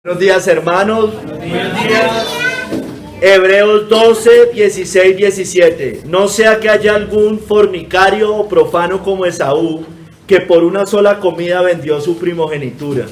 Buenos días, hermanos. Buenos días. Hebreos 12, 16, 17. No sea que haya algún fornicario o profano como Esaú, que por una sola comida vendió su primogenitura.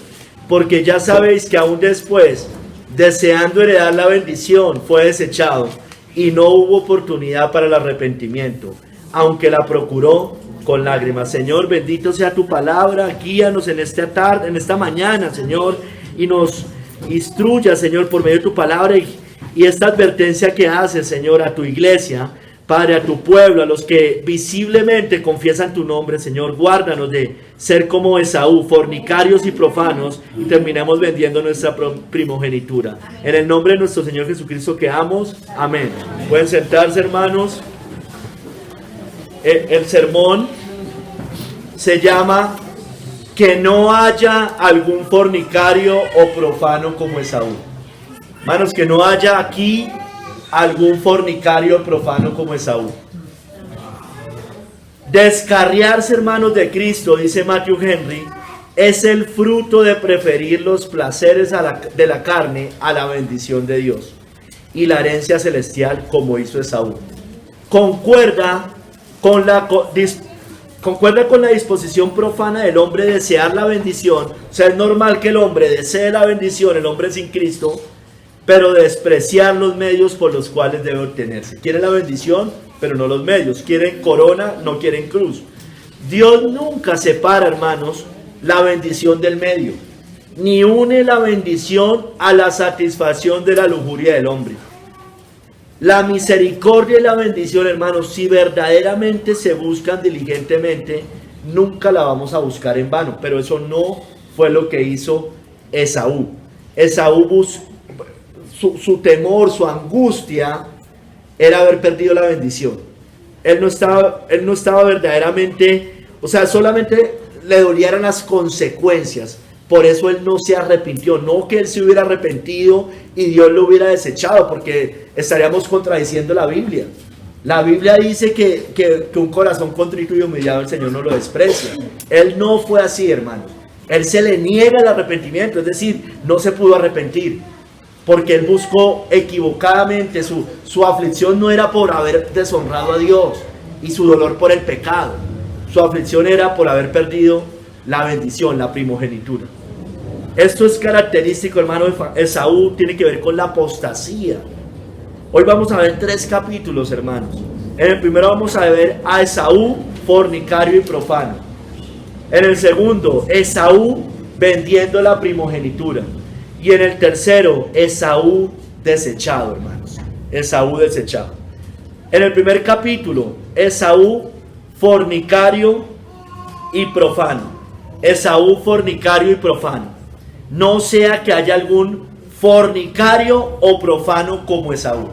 Porque ya sabéis que aún después, deseando heredar la bendición, fue desechado, y no hubo oportunidad para el arrepentimiento, aunque la procuró con lágrimas. Señor, bendito sea tu palabra. Guíanos en esta tarde, en esta mañana, Señor, y nos instruya, Señor, por medio de tu palabra y esta advertencia que haces, Señor, a tu iglesia, Padre, a tu pueblo, a los que visiblemente confiesan tu nombre, Señor. Guárdanos de ser como Esaú, fornicarios y profanos, y terminemos vendiendo nuestra primogenitura. En el nombre de nuestro Señor Jesucristo que amamos, amén. Pueden sentarse, hermanos. El sermón se llama que no haya algún fornicario o profano como Esaú. Hermanos, que no haya aquí algún fornicario o profano como Esaú. Descarriarse, hermanos, de Cristo, dice Matthew Henry, es el fruto de preferir los placeres de la carne a la bendición de Dios y la herencia celestial, como hizo Esaú. Concuerda con la disposición profana del hombre de desear la bendición. O sea, es normal que el hombre desee la bendición, el hombre sin Cristo, pero despreciar los medios por los cuales debe obtenerse. Quieren la bendición, pero no los medios. Quieren corona, no quieren cruz. Dios nunca separa, hermanos, la bendición del medio, ni une la bendición a la satisfacción de la lujuria del hombre. La misericordia y la bendición, hermanos, si verdaderamente se buscan diligentemente, nunca la vamos a buscar en vano. Pero eso no fue lo que hizo Esaú. Esaú su temor, su angustia era haber perdido la bendición. Él no estaba verdaderamente, o sea, solamente le dolieran las consecuencias. Por eso él no se arrepintió. No que él se hubiera arrepentido y Dios lo hubiera desechado, porque estaríamos contradiciendo la Biblia. La Biblia dice que un corazón contrito y humillado el Señor no lo desprecia. Él no fue así, hermanos. Él se le niega el arrepentimiento, es decir, no se pudo arrepentir, porque él buscó equivocadamente. Su aflicción no era por haber deshonrado a Dios y su dolor por el pecado. Su aflicción era por haber perdido la bendición, la primogenitura. Esto es característico, hermano, de Esaú. Tiene que ver con la apostasía. Hoy vamos a ver 3 capítulos, hermanos. En el primero vamos a ver a Esaú, fornicario y profano. En el segundo, Esaú vendiendo la primogenitura. Y en el tercero, Esaú desechado, hermanos. Esaú desechado. En el primer capítulo, Esaú fornicario y profano. Esaú fornicario y profano. No sea que haya algún fornicario o profano como Esaú.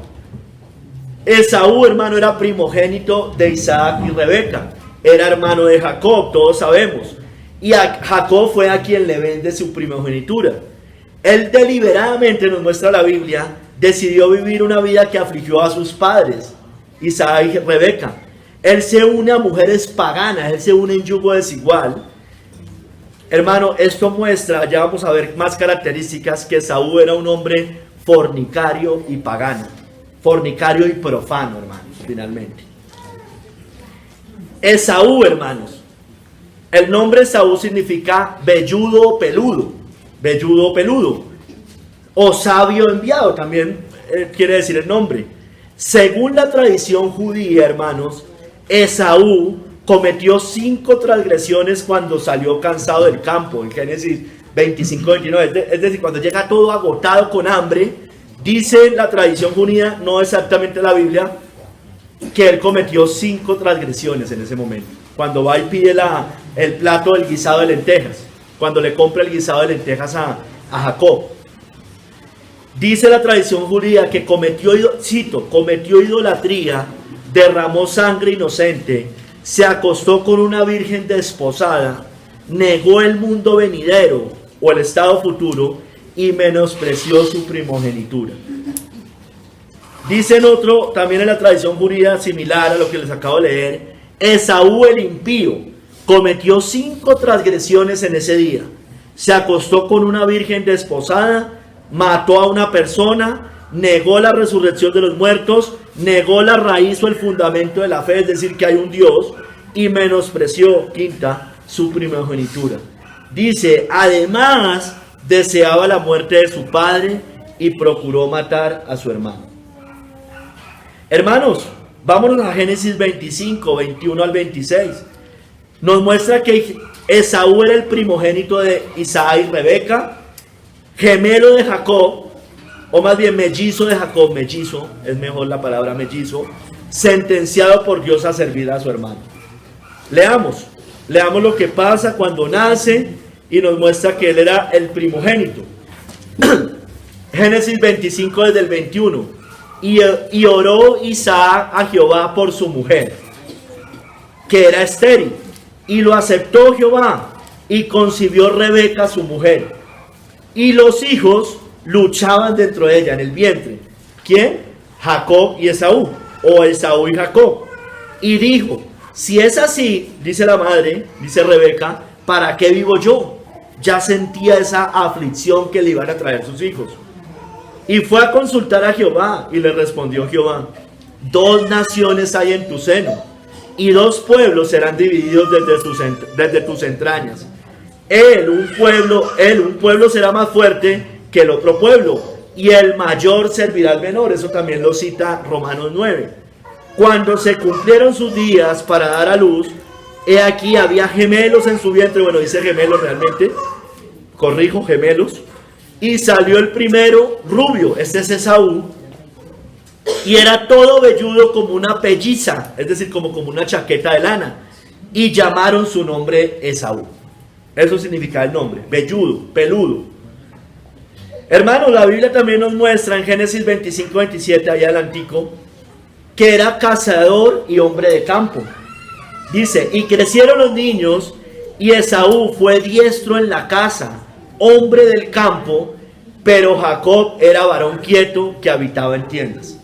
Esaú, hermano, era primogénito de Isaac y Rebeca. Era hermano de Jacob, todos sabemos. Y Jacob fue a quien le vende su primogenitura. Él deliberadamente, nos muestra la Biblia, decidió vivir una vida que afligió a sus padres, Isaac y Rebeca. Él se une a mujeres paganas, él se une en yugo desigual. Hermano, esto muestra, ya vamos a ver más características, que Esaú era un hombre fornicario y pagano. Fornicario y profano, hermanos, finalmente. Esaú, hermanos, el nombre Esaú significa velludo o peludo. Velludo o peludo. O sabio enviado, también quiere decir el nombre. Según la tradición judía, hermanos, Esaú cometió 5 transgresiones cuando salió cansado del campo, en Génesis 25-29, es decir, cuando llega todo agotado con hambre. Dice la tradición judía, no exactamente la Biblia, que él cometió 5 transgresiones en ese momento, cuando va y pide el plato del guisado de lentejas, cuando le compra el guisado de lentejas a Jacob. Dice la tradición judía que cometió idolatría, derramó sangre inocente, se acostó con una virgen desposada, negó el mundo venidero o el estado futuro y menospreció su primogenitura. Dicen otro, también en la tradición judía, similar a lo que les acabo de leer, Esaú el impío cometió 5 transgresiones en ese día. Se acostó con una virgen desposada, mató a una persona, negó la resurrección de los muertos, negó la raíz o el fundamento de la fe, es decir, que hay un Dios, y menospreció, quinta, su primogenitura. Dice, además, deseaba la muerte de su padre y procuró matar a su hermano. Hermanos, vámonos a Génesis 25, 21 al 26. Nos muestra que Esaú era el primogénito de Isaac y Rebeca, gemelo de Jacob, o más bien mellizo de Jacob, mellizo, es mejor la palabra mellizo, sentenciado por Dios a servir a su hermano. Leamos lo que pasa cuando nace y nos muestra que él era el primogénito. Génesis 25 desde el 21. Y oró Isaac a Jehová por su mujer, que era estéril, y lo aceptó Jehová, y concibió Rebeca su mujer, y los hijos luchaban dentro de ella, en el vientre. ¿Quién? Jacob y Esaú, o Esaú y Jacob. Y dijo, si es así, dice la madre, dice Rebeca, ¿para qué vivo yo? Ya sentía esa aflicción que le iban a traer sus hijos. Y fue a consultar a Jehová, y le respondió Jehová, 2 naciones hay en tu seno, y 2 pueblos serán divididos desde tus entrañas. Un pueblo será más fuerte que el otro pueblo, y el mayor servirá al menor. Eso también lo cita Romanos 9. Cuando se cumplieron sus días para dar a luz, he aquí había gemelos en su vientre. Bueno, dice gemelos realmente, corrijo, gemelos. Y salió el primero rubio, este es Esaú, y era todo velludo como una pelliza, es decir, como una chaqueta de lana, y llamaron su nombre Esaú. Eso significa el nombre, velludo, peludo. Hermanos, la Biblia también nos muestra en Génesis 25, 27, allá adelantico, que era cazador y hombre de campo. Dice, y crecieron los niños, y Esaú fue diestro en la casa, hombre del campo, pero Jacob era varón quieto que habitaba en tiendas.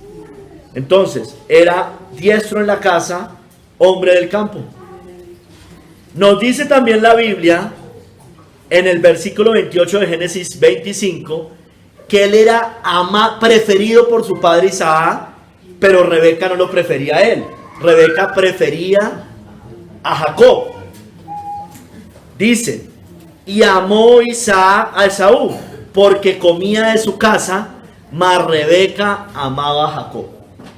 Entonces, era diestro en la casa, hombre del campo. Nos dice también la Biblia, en el versículo 28 de Génesis 25, que él era preferido por su padre Isaac, pero Rebeca no lo prefería a él. Rebeca prefería a Jacob. Dice, y amó Isaac a Esaú, porque comía de su casa, mas Rebeca amaba a Jacob.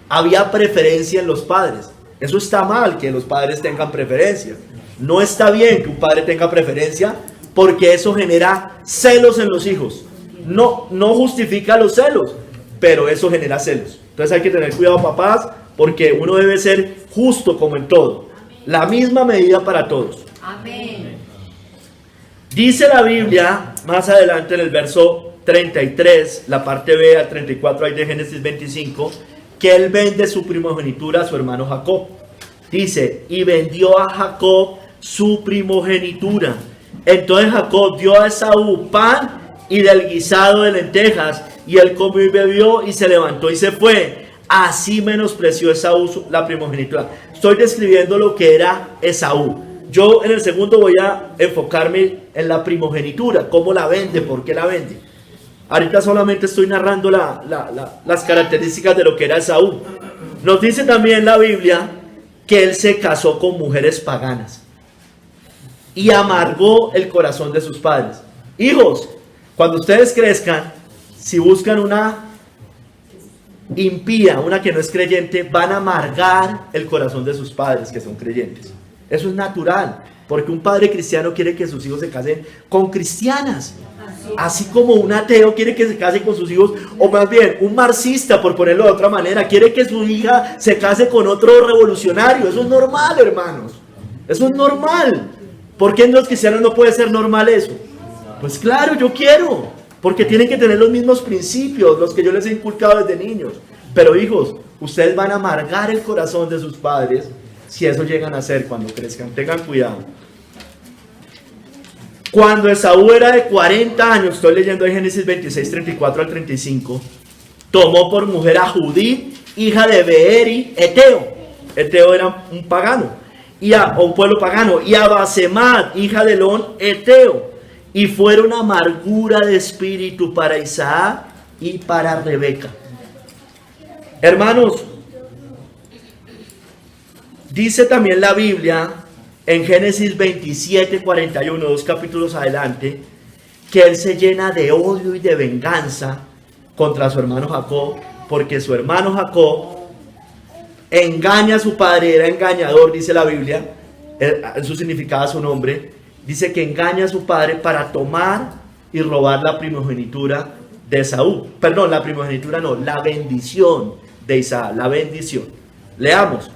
Había preferencia en los padres. Eso está mal, que los padres tengan preferencia. No está bien que un padre tenga preferencia, porque eso genera celos en los hijos. No justifica los celos, pero eso genera celos. Entonces hay que tener cuidado, papás, porque uno debe ser justo como en todo. La misma medida para todos. Amén. Dice la Biblia, más adelante en el verso 33, la parte B al 34 hay de Génesis 25, que él vende su primogenitura a su hermano Jacob. Dice, y vendió a Jacob su primogenitura. Entonces Jacob dio a Esaú pan y del guisado de lentejas, y él comió y bebió, y se levantó y se fue. Así menospreció Esaú la primogenitura. Estoy describiendo lo que era Esaú. Yo en el segundo voy a enfocarme en la primogenitura, cómo la vende, por qué la vende. Ahorita solamente estoy narrando las características de lo que era Esaú. Nos dice también la Biblia que él se casó con mujeres paganas y amargó el corazón de sus padres. Hijos, cuando ustedes crezcan, si buscan una impía, una que no es creyente, van a amargar el corazón de sus padres que son creyentes. Eso es natural, porque un padre cristiano quiere que sus hijos se casen con cristianas, así como un ateo quiere que se case con sus hijos, o más bien un marxista, por ponerlo de otra manera, quiere que su hija se case con otro revolucionario. Eso es normal, hermanos, eso es normal. ¿Por qué en los cristianos no puede ser normal eso? Pues claro, yo quiero, porque tienen que tener los mismos principios, los que yo les he inculcado desde niños. Pero hijos, ustedes van a amargar el corazón de sus padres si eso llegan a hacer cuando crezcan. Tengan cuidado. Cuando Esaú era de 40 años, estoy leyendo en Génesis 26, 34 al 35, tomó por mujer a Judith, hija de Beeri, Eteo. Eteo era un pagano, o un pueblo pagano, y a Basemat, hija de Elón, Eteo, y fueron amargura de espíritu para Isaac y para Rebeca. Hermanos, dice también la Biblia en Génesis 27:41, 2 capítulos adelante, que él se llena de odio y de venganza contra su hermano Jacob, porque su hermano Jacob engaña a su padre, era engañador, dice la Biblia, eso significaba su nombre, dice que engaña a su padre para tomar y robar la primogenitura de Esaú. Perdón, la primogenitura no, la bendición de Isaac, la bendición. Leamos.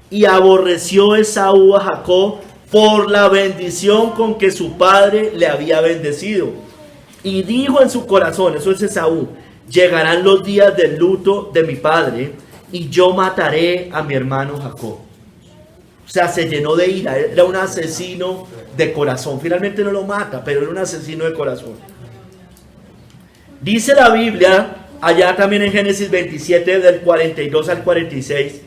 Y aborreció Esaú a Jacob por la bendición con que su padre le había bendecido. Y dijo en su corazón, eso es Esaú, llegarán los días del luto de mi padre y yo mataré a mi hermano Jacob. O sea, se llenó de ira, era un asesino de corazón. Finalmente no lo mata, pero era un asesino de corazón. Dice la Biblia, allá también en Génesis 27, del 42 al 46,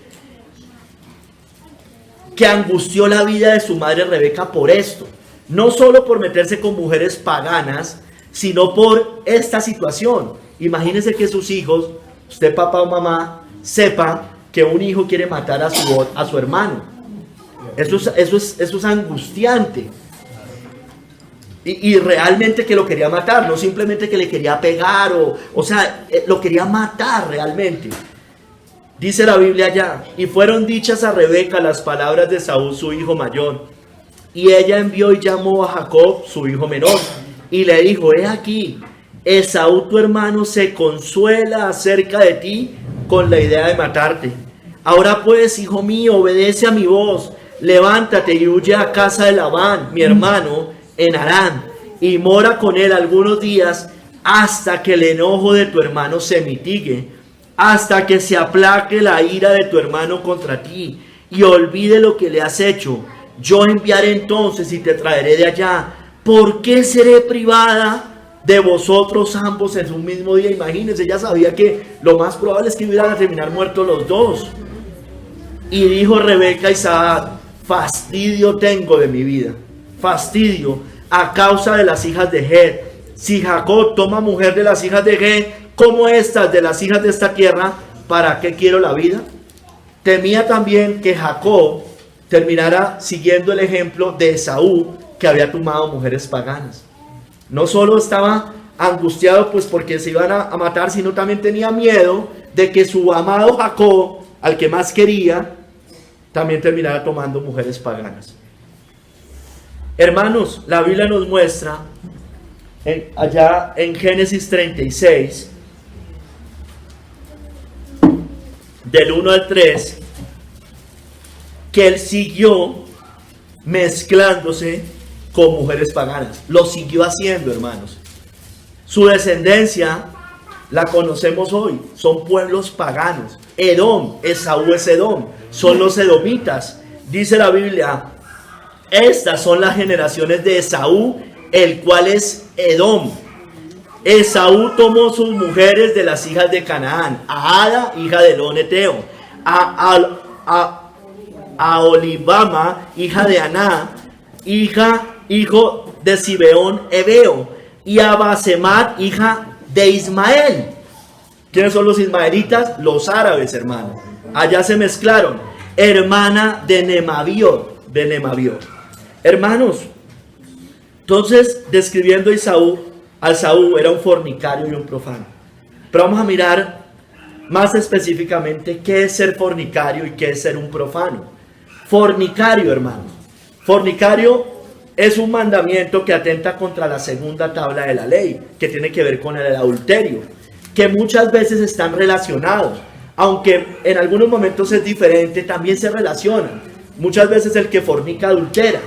que angustió la vida de su madre Rebeca por esto. No solo por meterse con mujeres paganas, sino por esta situación. Imagínense que sus hijos, usted papá o mamá, sepa que un hijo quiere matar a su hermano. Eso es angustiante. Y realmente que lo quería matar, no simplemente que le quería pegar, o sea, lo quería matar realmente. Dice la Biblia allá, y fueron dichas a Rebeca las palabras de Saúl, su hijo mayor. Y ella envió y llamó a Jacob, su hijo menor, y le dijo, he aquí, Esaú tu hermano se consuela acerca de ti con la idea de matarte. Ahora pues, hijo mío, obedece a mi voz, levántate y huye a casa de Labán, mi hermano, en Harán, y mora con él algunos días hasta que el enojo de tu hermano se mitigue, hasta que se aplaque la ira de tu hermano contra ti y olvide lo que le has hecho. Yo enviaré entonces y te traeré de allá. ¿Por qué seré privada de vosotros ambos en un mismo día? Imagínense, ella sabía que lo más probable es que iban a terminar muertos los dos. Y dijo Rebeca a Isaac, fastidio tengo de mi vida, fastidio a causa de las hijas de Het. Si Jacob toma mujer de las hijas de Het, como estas de las hijas de esta tierra, ¿para qué quiero la vida? Temía también que Jacob terminara siguiendo el ejemplo de Esaú, que había tomado mujeres paganas. No solo estaba angustiado pues porque se iban a matar, sino también tenía miedo de que su amado Jacob, al que más quería, también terminara tomando mujeres paganas. Hermanos, la Biblia nos muestra allá en Génesis 36, del 1 al 3, que él siguió mezclándose con mujeres paganas. Lo siguió haciendo, hermanos. Su descendencia la conocemos hoy. Son pueblos paganos. Edom, Esaú es Edom. Son los edomitas. Dice la Biblia, estas son las generaciones de Esaú, el cual es Edom. Esaú tomó sus mujeres de las hijas de Canaán, a Ada, hija de Elón Eteo, a Olibama, hija de Aná, hijo de Sibeón Ebeo, y a Basemat, hija de Ismael. ¿Quiénes son los ismaelitas? Los árabes, hermano. Allá se mezclaron. Hermana de Nemabiot, hermanos. Entonces, describiendo a Esaú era un fornicario y un profano. Pero vamos a mirar más específicamente qué es ser fornicario y qué es ser un profano. Fornicario, hermanos. Fornicario es un mandamiento que atenta contra la segunda tabla de la ley, que tiene que ver con el adulterio, que muchas veces están relacionados, aunque en algunos momentos es diferente, también se relacionan. Muchas veces el que fornica adultera.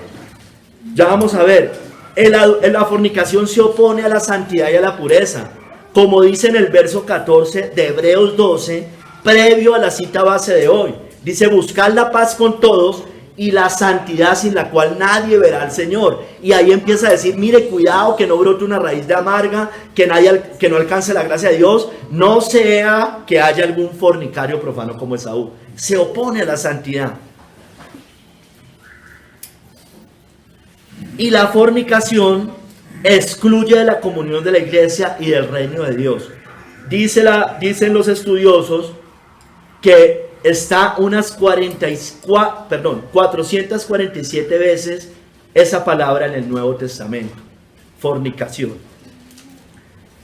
Ya vamos a ver. La fornicación se opone a la santidad y a la pureza, como dice en el verso 14 de Hebreos 12, previo a la cita base de hoy. Dice, buscad la paz con todos y la santidad sin la cual nadie verá al Señor. Y ahí empieza a decir, mire, cuidado que no brote una raíz de amarga, que no alcance la gracia de Dios, no sea que haya algún fornicario profano como Esaú. Se opone a la santidad. Y la fornicación excluye de la comunión de la iglesia y del reino de Dios. Dicen los estudiosos que está unas 447 veces esa palabra en el Nuevo Testamento, fornicación.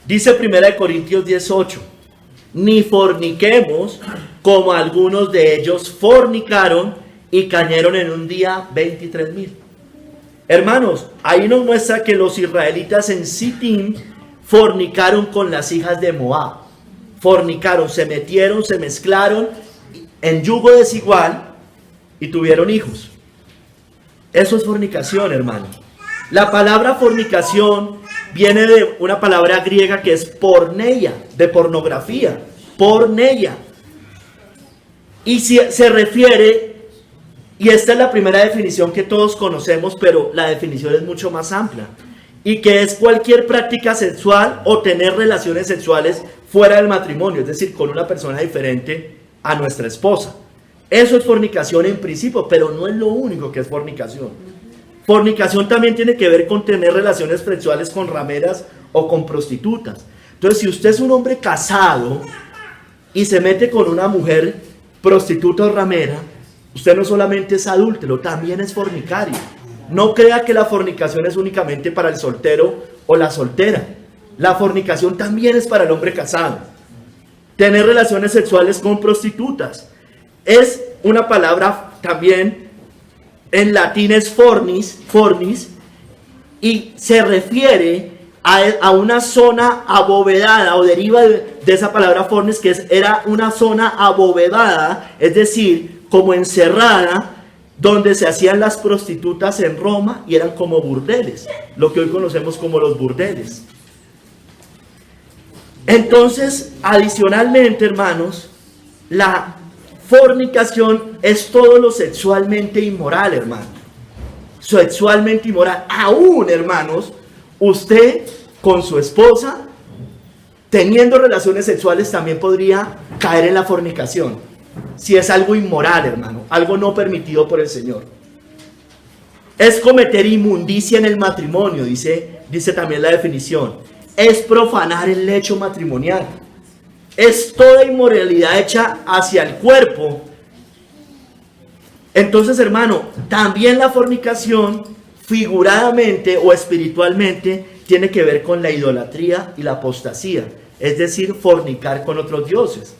Dice 1 Corintios 18, ni forniquemos como algunos de ellos fornicaron y cayeron en un día 23,000. Hermanos, ahí nos muestra que los israelitas en Sittim fornicaron con las hijas de Moab. Fornicaron, se metieron, se mezclaron en yugo desigual y tuvieron hijos. Eso es fornicación, hermano. La palabra fornicación viene de una palabra griega que es porneia, de pornografía, porneia. Y se refiere, y esta es la primera definición que todos conocemos, pero la definición es mucho más amplia, y que es cualquier práctica sexual o tener relaciones sexuales fuera del matrimonio, es decir, con una persona diferente a nuestra esposa. Eso es fornicación en principio, pero no es lo único que es fornicación. Fornicación también tiene que ver con tener relaciones sexuales con rameras o con prostitutas. Entonces, si usted es un hombre casado y se mete con una mujer prostituta o ramera, usted no solamente es adúltero, también es fornicario. No crea que la fornicación es únicamente para el soltero o la soltera. La fornicación también es para el hombre casado. Tener relaciones sexuales con prostitutas es una palabra también, en latín es fornis, y se refiere a una zona abovedada, o deriva de esa palabra fornis, que era una zona abovedada, es decir, como encerrada, donde se hacían las prostitutas en Roma y eran como burdeles, lo que hoy conocemos como los burdeles. Entonces, adicionalmente, hermanos, la fornicación es todo lo sexualmente inmoral, hermano. Sexualmente inmoral. Aún, hermanos, usted con su esposa, teniendo relaciones sexuales, también podría caer en la fornicación. Si es algo inmoral, hermano, algo no permitido por el Señor. Es cometer inmundicia en el matrimonio, dice también la definición. Es profanar el lecho matrimonial. Es toda inmoralidad hecha hacia el cuerpo. Entonces, hermano, también la fornicación, figuradamente o espiritualmente, tiene que ver con la idolatría y la apostasía. Es decir, fornicar con otros dioses.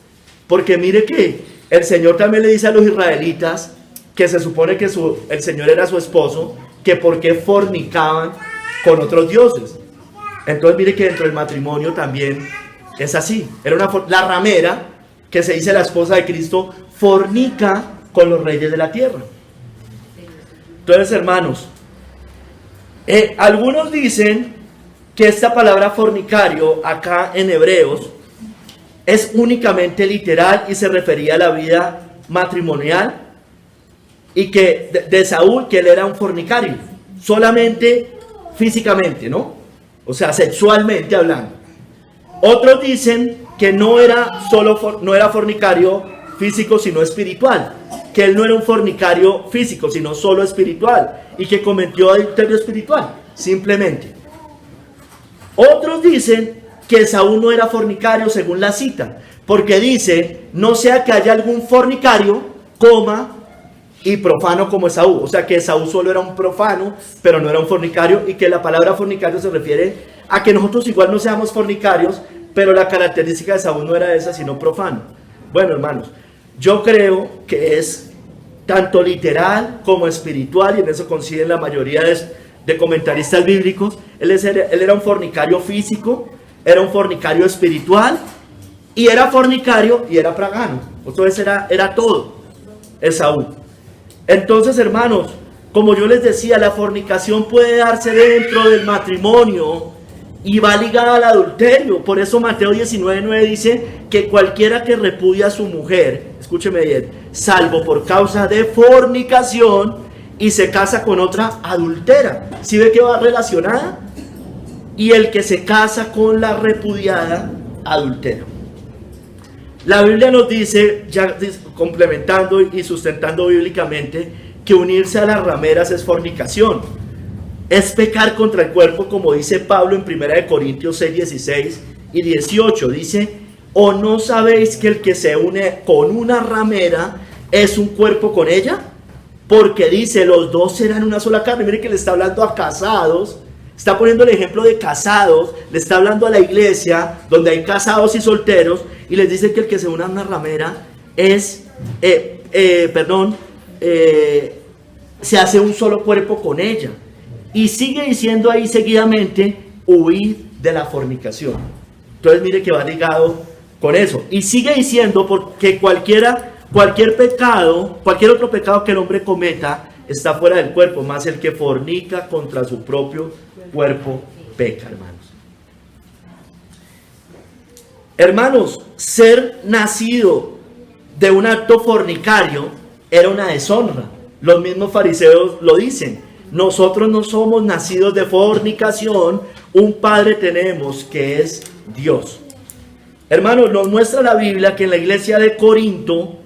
Porque mire que el Señor también le dice a los israelitas, que se supone que el Señor era su esposo, que por qué fornicaban con otros dioses. Entonces mire que dentro del matrimonio también es así. La ramera, que se dice la esposa de Cristo, fornica con los reyes de la tierra. Entonces, hermanos, algunos dicen que esta palabra fornicario acá en Hebreos es únicamente literal y se refería a la vida matrimonial, y que de Saúl, que él era un fornicario, solamente físicamente, ¿no? O sea, sexualmente hablando. Otros dicen que no era fornicario físico, sino espiritual, que él no era un fornicario físico, sino solo espiritual, y que cometió adulterio espiritual, simplemente. Otros dicen que Saúl no era fornicario según la cita, porque dice, no sea que haya algún fornicario, y profano como Esaú. O sea que Esaú solo era un profano, pero no era un fornicario, y que la palabra fornicario se refiere a que nosotros igual no seamos fornicarios, pero la característica de Esaú no era esa, sino profano. Bueno, hermanos, yo creo que es tanto literal como espiritual, y en eso coinciden la mayoría de comentaristas bíblicos. Él era un fornicario físico, era un fornicario espiritual, y era fornicario y era pagano. Entonces era todo Esaú. Entonces, hermanos, como yo les decía, la fornicación puede darse dentro del matrimonio y va ligada al adulterio. Por eso Mateo 19:9 dice que cualquiera que repudia a su mujer, escúcheme bien, salvo por causa de fornicación, y se casa con otra, adultera. ¿Sí ve que va relacionada? Y el que se casa con la repudiada, adultera. La Biblia nos dice, ya complementando y sustentando bíblicamente, que unirse a las rameras es fornicación. es pecar contra el cuerpo, como dice Pablo en 1 Corintios 6, 16 y 18. Dice, ¿o no sabéis que el que se une con una ramera es un cuerpo con ella? Porque dice, los dos serán una sola carne. Mire que le está hablando a casados, está poniendo el ejemplo de casados, le está hablando a la iglesia, donde hay casados y solteros, y les dice que el que se une a una ramera es, se hace un solo cuerpo con ella. Y sigue diciendo ahí seguidamente, huid de la fornicación. Entonces mire que va ligado con eso. Y sigue diciendo, porque cualquier pecado, cualquier otro pecado que el hombre cometa, está fuera del cuerpo, más el que fornica contra su propio cuerpo peca, hermanos. Hermanos, ser nacido de un acto fornicario era una deshonra. Los mismos fariseos lo dicen. Nosotros no somos nacidos de fornicación, un Padre tenemos que es Dios. Hermanos, nos muestra la Biblia que en la iglesia de Corinto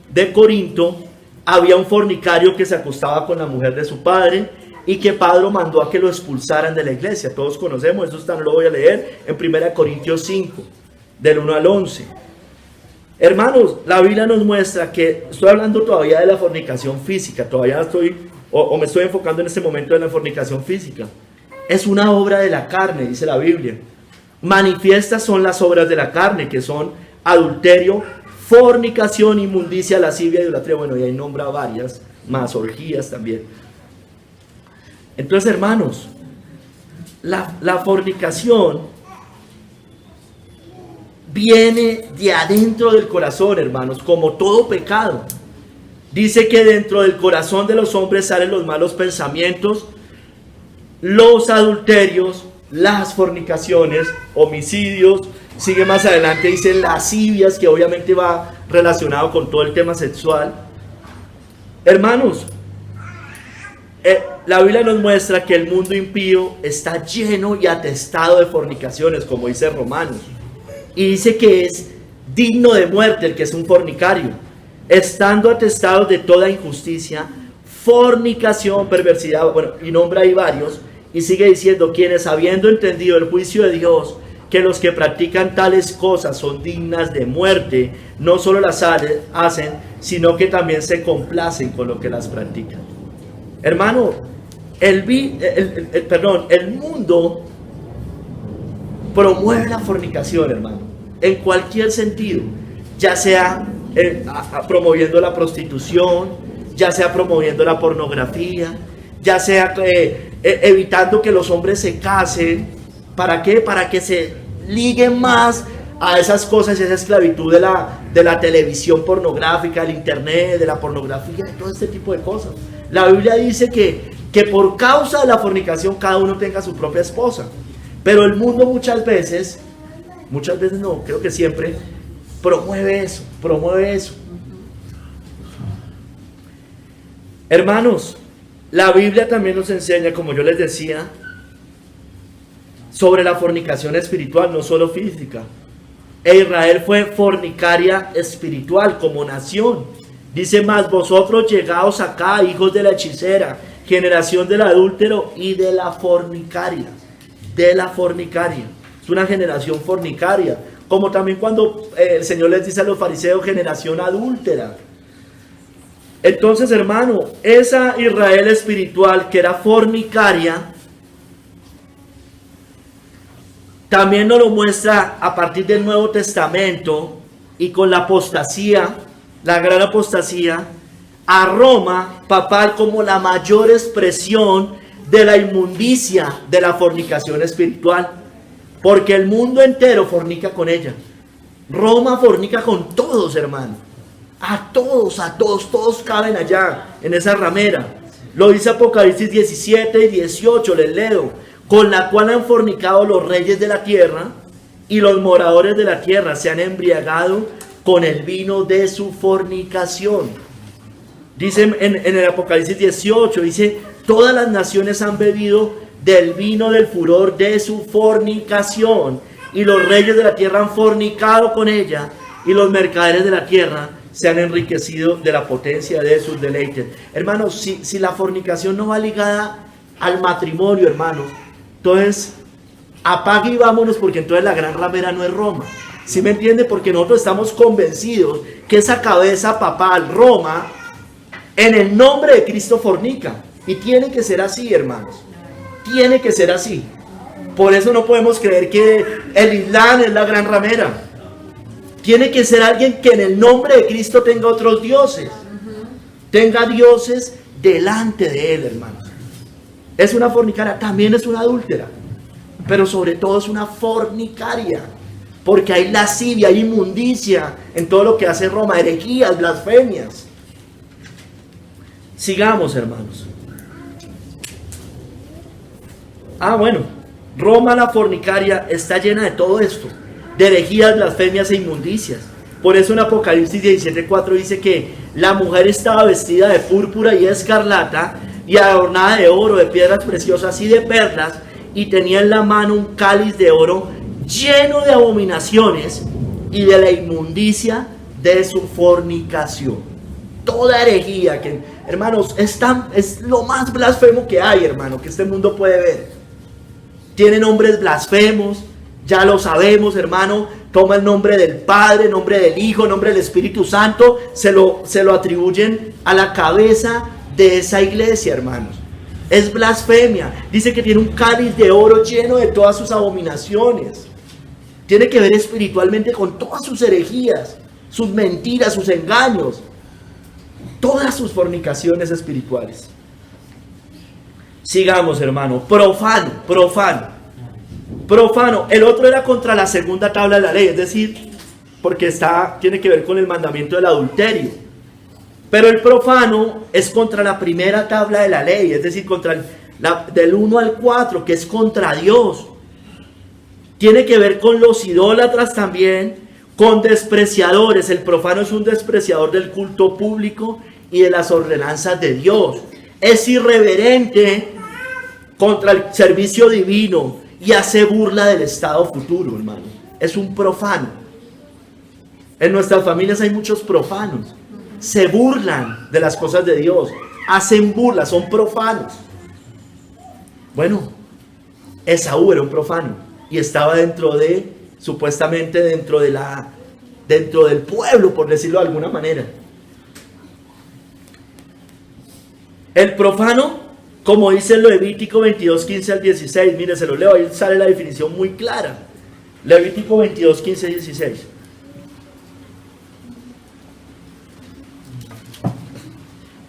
había un fornicario que se acostaba con la mujer de su padre y que Pablo mandó a que lo expulsaran de la iglesia. Todos conocemos, eso no lo voy a leer en 1 Corintios 5, del 1 al 11. Hermanos, la Biblia nos muestra que, estoy hablando todavía de la fornicación física, todavía me estoy enfocando en este momento en la fornicación física. Es una obra de la carne, dice la Biblia. Manifiestas son las obras de la carne, que son adulterio, fornicación, inmundicia, lascivia, idolatría. Bueno, y ahí nombra varias, más orgías también. Entonces, hermanos, la fornicación viene de adentro del corazón, hermanos, como todo pecado. Dice que dentro del corazón de los hombres salen los malos pensamientos, los adulterios, las fornicaciones, homicidios. Sigue más adelante, dice lascivias, que obviamente va relacionado con todo el tema sexual. Hermanos, la Biblia nos muestra que el mundo impío está lleno y atestado de fornicaciones, como dice Romanos. Y dice que es digno de muerte el que es un fornicario, estando atestados de toda injusticia, fornicación, perversidad, bueno, y nombra ahí varios. Y sigue diciendo, quienes habiendo entendido el juicio de Dios, que los que practican tales cosas son dignas de muerte, no solo las hacen, sino que también se complacen con lo que las practican. Hermano, el mundo promueve la fornicación, hermano, en cualquier sentido, ya sea promoviendo la prostitución, ya sea promoviendo la pornografía, ya sea evitando que los hombres se casen. ¿Para qué? Para que se liguen más a esas cosas, esa esclavitud de la televisión pornográfica, del internet, de la pornografía, de todo este tipo de cosas. La Biblia dice que por causa de la fornicación cada uno tenga su propia esposa. Pero el mundo muchas veces no, creo que siempre, promueve eso. Hermanos, la Biblia también nos enseña, como yo les decía, sobre la fornicación espiritual, no solo física. Israel fue fornicaria espiritual como nación. Dice más, vosotros llegaos acá, hijos de la hechicera, generación del adúltero y de la fornicaria. Es una generación fornicaria. Como también cuando el Señor les dice a los fariseos, generación adúltera. Entonces, hermano, esa Israel espiritual que era fornicaria, también nos lo muestra a partir del Nuevo Testamento y con la apostasía, la gran apostasía, a Roma papal como la mayor expresión de la inmundicia de la fornicación espiritual. Porque el mundo entero fornica con ella. Roma fornica con todos, hermano. A todos caben allá, en esa ramera. Lo dice Apocalipsis 17 y 18, les leo. Con la cual han fornicado los reyes de la tierra y los moradores de la tierra se han embriagado con el vino de su fornicación. Dice en el Apocalipsis 18, dice, todas las naciones han bebido del vino del furor de su fornicación, y los reyes de la tierra han fornicado con ella, y los mercaderes de la tierra se han enriquecido de la potencia de sus deleites. Hermanos, si la fornicación no va ligada al matrimonio, hermanos. Entonces, apague y vámonos, porque entonces la gran ramera no es Roma. ¿Sí me entiende? Porque nosotros estamos convencidos que esa cabeza papal, Roma, en el nombre de Cristo fornica. Y tiene que ser así, hermanos. Tiene que ser así. Por eso no podemos creer que el Islam es la gran ramera. Tiene que ser alguien que en el nombre de Cristo tenga otros dioses. Tenga dioses delante de él, hermanos. Es una fornicaria, también es una adúltera. Pero sobre todo es una fornicaria. Porque hay lascivia, hay inmundicia en todo lo que hace Roma, herejías, blasfemias. Sigamos, hermanos. Bueno, Roma la fornicaria está llena de todo esto, de herejías, blasfemias e inmundicias. Por eso en Apocalipsis 17:4 dice que la mujer estaba vestida de púrpura y escarlata y adornada de oro, de piedras preciosas y de perlas, y tenía en la mano un cáliz de oro lleno de abominaciones y de la inmundicia de su fornicación. Toda herejía que, hermanos, es lo más blasfemo que hay, hermano, que este mundo puede ver. Tiene nombres blasfemos, ya lo sabemos, hermano. Toma el nombre del Padre, nombre del Hijo, nombre del Espíritu Santo, se lo atribuyen a la cabeza de esa iglesia, hermanos. Es blasfemia. Dice que tiene un cáliz de oro lleno de todas sus abominaciones. Tiene que ver espiritualmente con todas sus herejías, sus mentiras, sus engaños, todas sus fornicaciones espirituales. Sigamos, hermano. Profano. El otro era contra la segunda tabla de la ley, es decir, porque tiene que ver con el mandamiento del adulterio. Pero el profano es contra la primera tabla de la ley, es decir, contra del 1 al 4, que es contra Dios. Tiene que ver con los idólatras también, con despreciadores. El profano es un despreciador del culto público y de las ordenanzas de Dios. Es irreverente contra el servicio divino y hace burla del estado futuro, hermano. Es un profano. En nuestras familias hay muchos profanos. Se burlan de las cosas de Dios, hacen burla, son profanos. Bueno, Esaú era un profano y estaba supuestamente dentro del pueblo, por decirlo de alguna manera. El profano, como dice el Levítico 22, 15 al 16, mire, se lo leo, ahí sale la definición muy clara. Levítico 22, 15 al 16.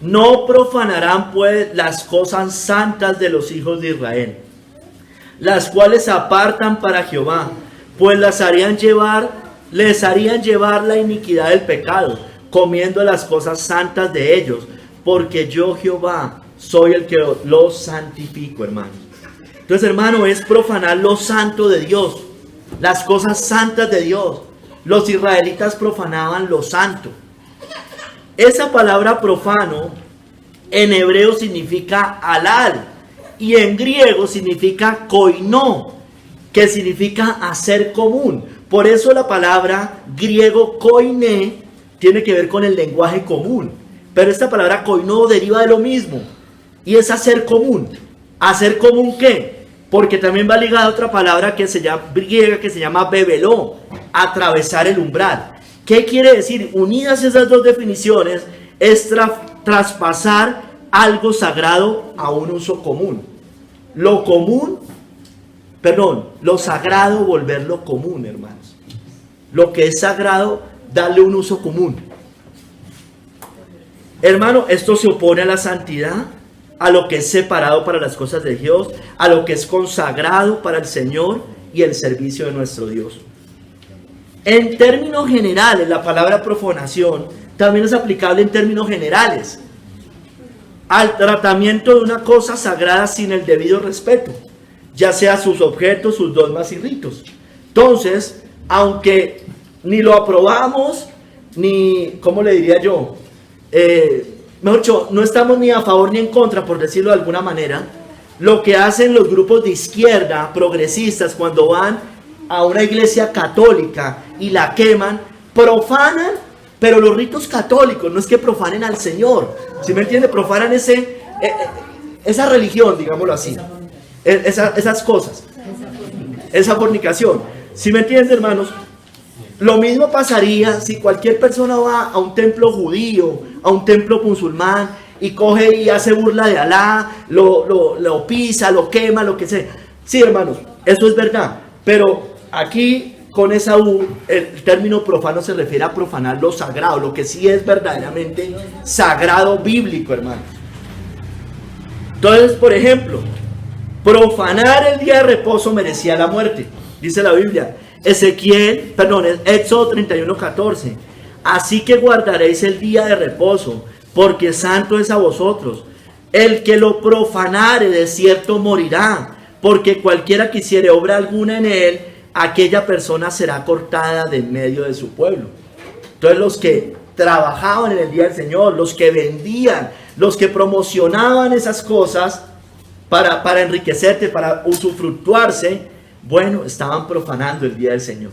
No profanarán pues las cosas santas de los hijos de Israel, las cuales apartan para Jehová, pues les harían llevar la iniquidad del pecado, comiendo las cosas santas de ellos, porque yo Jehová soy el que los santifico, hermano. Entonces, hermano, es profanar lo santo de Dios, las cosas santas de Dios. Los israelitas profanaban lo santo. Esa palabra profano en hebreo significa halal y en griego significa koinó, que significa hacer común. Por eso la palabra griego koiné tiene que ver con el lenguaje común. Pero esta palabra koinó deriva de lo mismo y es hacer común. ¿Hacer común qué? Porque también va ligada a otra palabra griega que se llama bebeló, atravesar el umbral. ¿Qué quiere decir? Unidas esas dos definiciones, es traspasar algo sagrado a un uso común. Lo sagrado, volverlo común, hermanos. Lo que es sagrado, darle un uso común. Hermano, esto se opone a la santidad, a lo que es separado para las cosas de Dios, a lo que es consagrado para el Señor y el servicio de nuestro Dios. En términos generales, la palabra profanación también es aplicable en términos generales al tratamiento de una cosa sagrada sin el debido respeto, ya sea sus objetos, sus dogmas y ritos. Entonces, aunque ni lo aprobamos, ni, ¿cómo le diría yo? Mejor dicho, no estamos ni a favor ni en contra, por decirlo de alguna manera. Lo que hacen los grupos de izquierda, progresistas, cuando van a una iglesia católica y la queman, profanan, pero los ritos católicos, no es que profanen al Señor, ¿sí me entiende? Profanan esa religión, digámoslo así, esas cosas, esa fornicación. ¿Sí me entienden, hermanos? Lo mismo pasaría si cualquier persona va a un templo judío, a un templo musulmán, y coge y hace burla de Alá, lo pisa, lo quema, lo que sea. Sí, hermanos, eso es verdad. Pero aquí con Esaú, el término profano se refiere a profanar lo sagrado, lo que sí es verdaderamente sagrado bíblico, hermanos. Entonces, por ejemplo, profanar el día de reposo merecía la muerte, dice la Biblia. Éxodo 31:14. Así que guardaréis el día de reposo, porque santo es a vosotros. El que lo profanare de cierto morirá, porque cualquiera que hiciere obra alguna en él, aquella persona será cortada de en medio de su pueblo. Entonces los que trabajaban en el día del Señor, los que vendían, los que promocionaban esas cosas para enriquecerse, para usufructuarse, bueno, estaban profanando el día del Señor.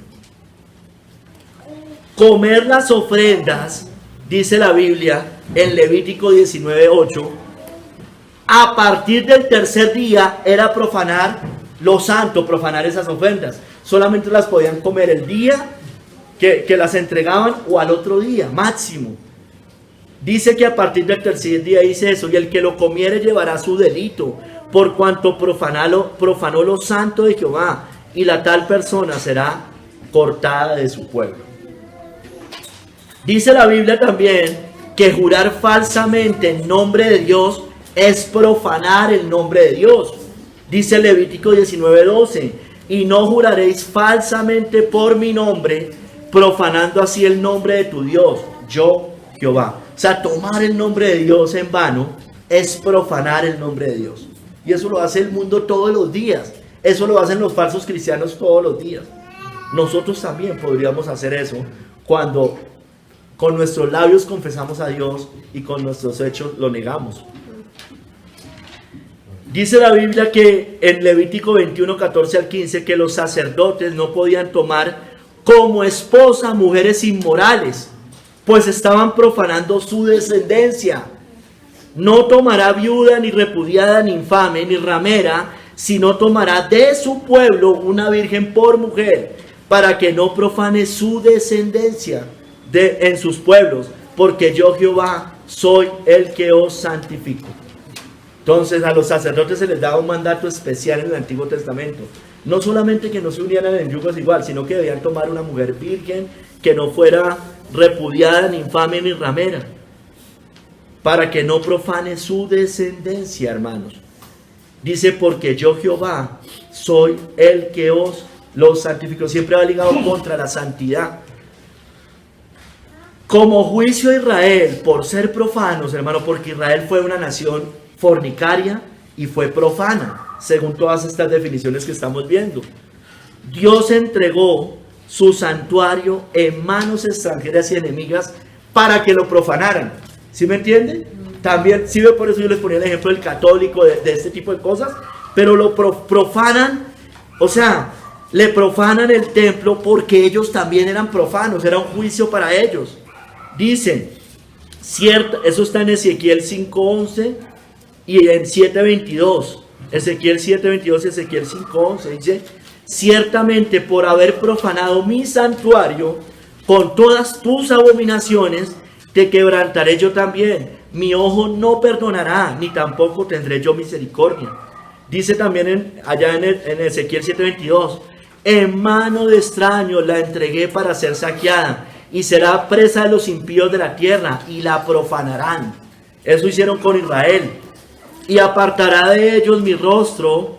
Comer las ofrendas, dice la Biblia en Levítico 19:8, a partir del tercer día era profanar lo santo, profanar esas ofrendas. Solamente las podían comer el día que las entregaban o al otro día, máximo. Dice que a partir del tercer día dice eso, y el que lo comiere llevará su delito, por cuanto profanó lo santo de Jehová, y la tal persona será cortada de su pueblo. Dice la Biblia también que jurar falsamente en nombre de Dios es profanar el nombre de Dios. Dice Levítico 19:12, y no juraréis falsamente por mi nombre, profanando así el nombre de tu Dios, yo Jehová. O sea, tomar el nombre de Dios en vano es profanar el nombre de Dios. Y eso lo hace el mundo todos los días. Eso lo hacen los falsos cristianos todos los días. Nosotros también podríamos hacer eso cuando con nuestros labios confesamos a Dios y con nuestros hechos lo negamos. Dice la Biblia que en Levítico 21:14-15 que los sacerdotes no podían tomar como esposa mujeres inmorales, pues estaban profanando su descendencia. No tomará viuda, ni repudiada, ni infame, ni ramera, sino tomará de su pueblo una virgen por mujer, para que no profane su descendencia en sus pueblos, porque yo Jehová soy el que os santifico. Entonces a los sacerdotes se les daba un mandato especial en el Antiguo Testamento. No solamente que no se unieran en yugos igual, sino que debían tomar una mujer virgen que no fuera repudiada, ni infame, ni ramera, para que no profane su descendencia, hermanos. Dice, porque yo Jehová soy el que os los santifico. Siempre va ligado contra la santidad. Como juicio a Israel por ser profanos, hermano, porque Israel fue una nación fornicaria y fue profana, según todas estas definiciones que estamos viendo. Dios entregó su santuario en manos extranjeras y enemigas para que lo profanaran. ¿Sí me entienden? También, sí, por eso yo les ponía el ejemplo del católico, de este tipo de cosas, pero lo profanan, o sea, le profanan el templo porque ellos también eran profanos, era un juicio para ellos. Dicen, eso está en Ezequiel 5:11 y en 7:22. Ezequiel 7:22 y Ezequiel 5:11 dice, ciertamente por haber profanado mi santuario con todas tus abominaciones, te quebrantaré yo también. Mi ojo no perdonará, ni tampoco tendré yo misericordia. Dice también allá en Ezequiel 7:22, en mano de extraños la entregué para ser saqueada, y será presa de los impíos de la tierra, y la profanarán. Eso hicieron con Israel. Y apartaré de ellos mi rostro,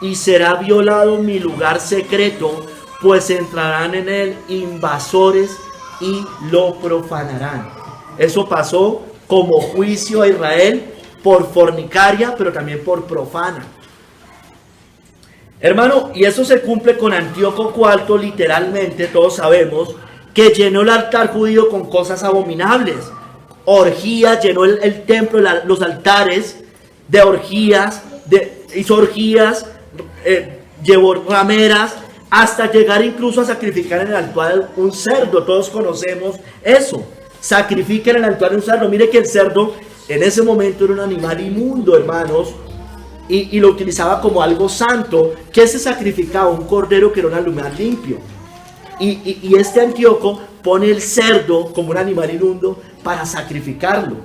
y será violado mi lugar secreto, pues entrarán en él invasores y lo profanarán. Eso pasó como juicio a Israel por fornicaria, pero también por profana. Hermano, y eso se cumple con Antíoco IV, literalmente, todos sabemos, que llenó el altar judío con cosas abominables. Orgías, llenó el templo, los altares de orgías, hizo orgías, llevó rameras, hasta llegar incluso a sacrificar en el altar un cerdo. Todos conocemos eso. Sacrifican en el altar un cerdo. Mire que el cerdo en ese momento era un animal inmundo, hermanos, y lo utilizaba como algo santo, que se sacrificaba un cordero que era un animal limpio. Y este Antíoco pone el cerdo como un animal inmundo para sacrificarlo.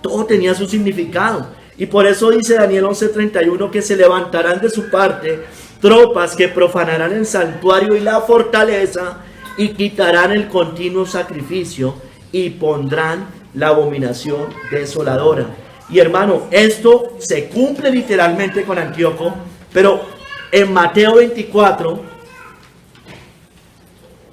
Todo tenía su significado. Y por eso dice Daniel 11:31 que se levantarán de su parte tropas que profanarán el santuario y la fortaleza y quitarán el continuo sacrificio y pondrán la abominación desoladora. Y hermano, esto se cumple literalmente con Antíoco, pero en Mateo 24,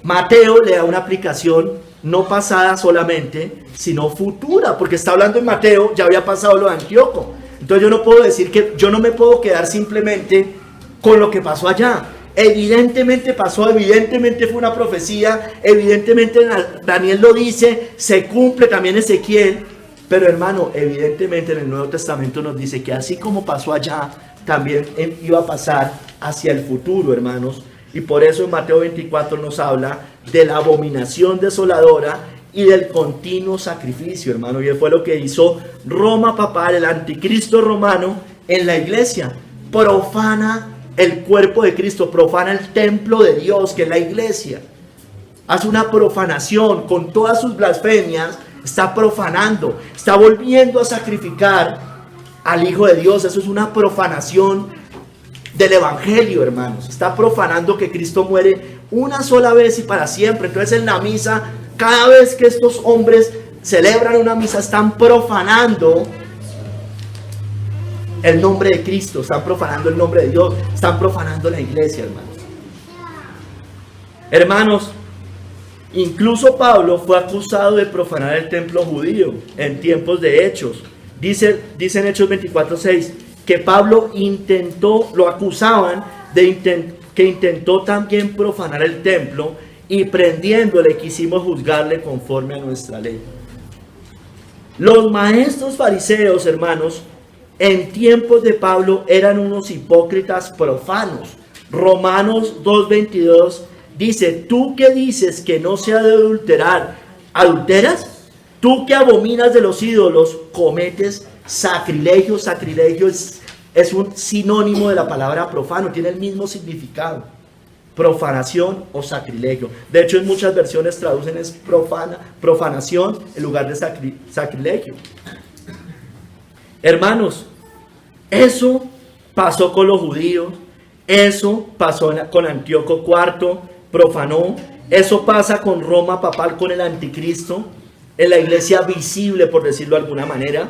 Mateo le da una aplicación no pasada solamente, sino futura, porque está hablando en Mateo, ya había pasado lo de Antíoco. Entonces yo no puedo decir que, yo no me puedo quedar simplemente con lo que pasó allá. Evidentemente pasó, evidentemente fue una profecía, evidentemente Daniel lo dice, se cumple también Ezequiel, pero hermano, evidentemente en el Nuevo Testamento nos dice que así como pasó allá, también iba a pasar hacia el futuro, hermanos. Y por eso en Mateo 24 nos habla de la abominación desoladora y del continuo sacrificio, hermano. Y fue lo que hizo Roma papal, el anticristo romano, en la iglesia. Profana el cuerpo de Cristo, profana el templo de Dios, que es la iglesia. Hace una profanación con todas sus blasfemias, está profanando, está volviendo a sacrificar al Hijo de Dios. Eso es una profanación del evangelio, hermanos. Está profanando que Cristo muere una sola vez y para siempre. Entonces en la misa, cada vez que estos hombres celebran una misa, están profanando el nombre de Cristo, están profanando el nombre de Dios, están profanando la iglesia, hermanos. Hermanos, incluso Pablo fue acusado de profanar el templo judío en tiempos de Hechos. Dice en Hechos 24:6 que Pablo lo acusaban que intentó también profanar el templo, y prendiéndole quisimos juzgarle conforme a nuestra ley. Los maestros fariseos, hermanos, en tiempos de Pablo eran unos hipócritas profanos. Romanos 2:22 dice: tú que dices que no se ha de adulterar, ¿adulteras? Tú que abominas de los ídolos, cometes sacrilegio. Sacrilegio es un sinónimo de la palabra profano, tiene el mismo significado: profanación o sacrilegio. De hecho, en muchas versiones traducen es profanación en lugar de sacrilegio. Hermanos, eso pasó con los judíos, eso pasó con Antíoco IV, profanó, eso pasa con Roma papal, con el anticristo, en la iglesia visible, por decirlo de alguna manera,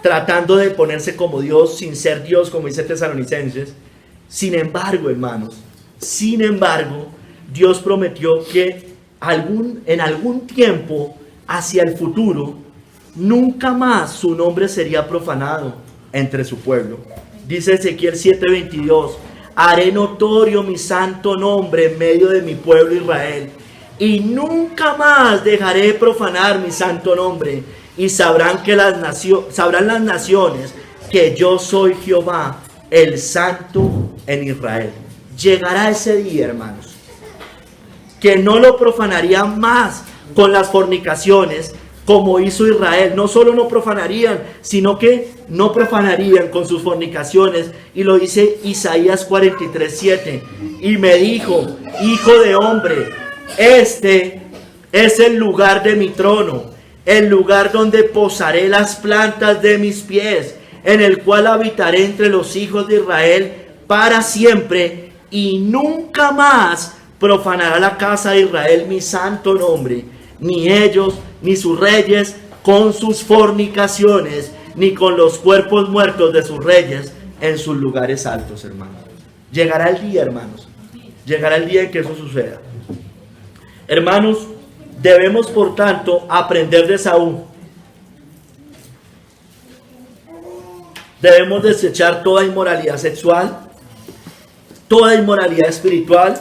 tratando de ponerse como Dios sin ser Dios, como dice Tesalonicenses. Sin embargo, hermanos, Dios prometió que en algún tiempo hacia el futuro, nunca más su nombre sería profanado entre su pueblo. Dice Ezequiel 7:22: haré notorio mi santo nombre en medio de mi pueblo Israel, y nunca más dejaré de profanar mi santo nombre, y sabrán las naciones que yo soy Jehová, el santo en Israel. Llegará ese día, hermanos, que no lo profanarían más con las fornicaciones, como hizo Israel. No solo no profanarían, sino que no profanarían con sus fornicaciones. Y lo dice Isaías 43:7. Y me dijo: hijo de hombre, este es el lugar de mi trono, el lugar donde posaré las plantas de mis pies, en el cual habitaré entre los hijos de Israel para siempre, y nunca más profanará la casa de Israel mi santo nombre, ni ellos, ni sus reyes, con sus fornicaciones, ni con los cuerpos muertos de sus reyes en sus lugares altos, hermanos. Llegará el día, hermanos. Llegará el día en que eso suceda. Hermanos, debemos por tanto aprender de Saúl. Debemos desechar toda inmoralidad sexual, toda inmoralidad espiritual.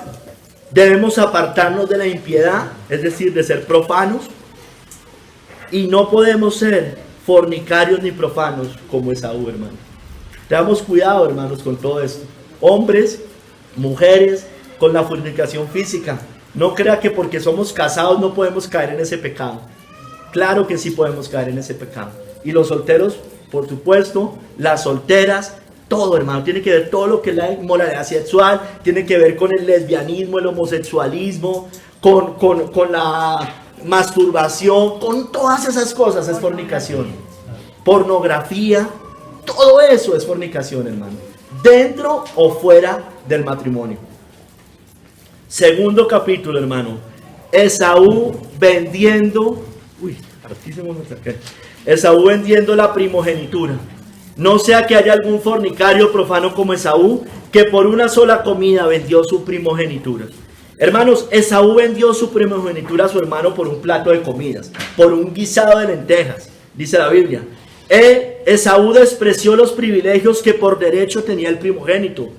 Debemos apartarnos de la impiedad, es decir, de ser profanos. Y no podemos ser fornicarios ni profanos como Esaú, hermano. Tengamos cuidado, hermanos, con todo esto. Hombres, mujeres, con la fornicación física. No crea que porque somos casados no podemos caer en ese pecado. Claro que sí podemos caer en ese pecado. Y los solteros, por supuesto, las solteras, todo, hermano, tiene que ver todo lo que es la inmoralidad sexual, tiene que ver con el lesbianismo, el homosexualismo, con la masturbación, con todas esas cosas es fornicación. Pornografía, todo eso es fornicación, hermano, dentro o fuera del matrimonio. Segundo capítulo, hermano, Esaú vendiendo, Esaú vendiendo la primogenitura. No sea que haya algún fornicario profano como Esaú, que por una sola comida vendió su primogenitura. Hermanos, Esaú vendió su primogenitura a su hermano por un plato de comidas, por un guisado de lentejas, dice la Biblia. Esaú despreció los privilegios que por derecho tenía el primogénito.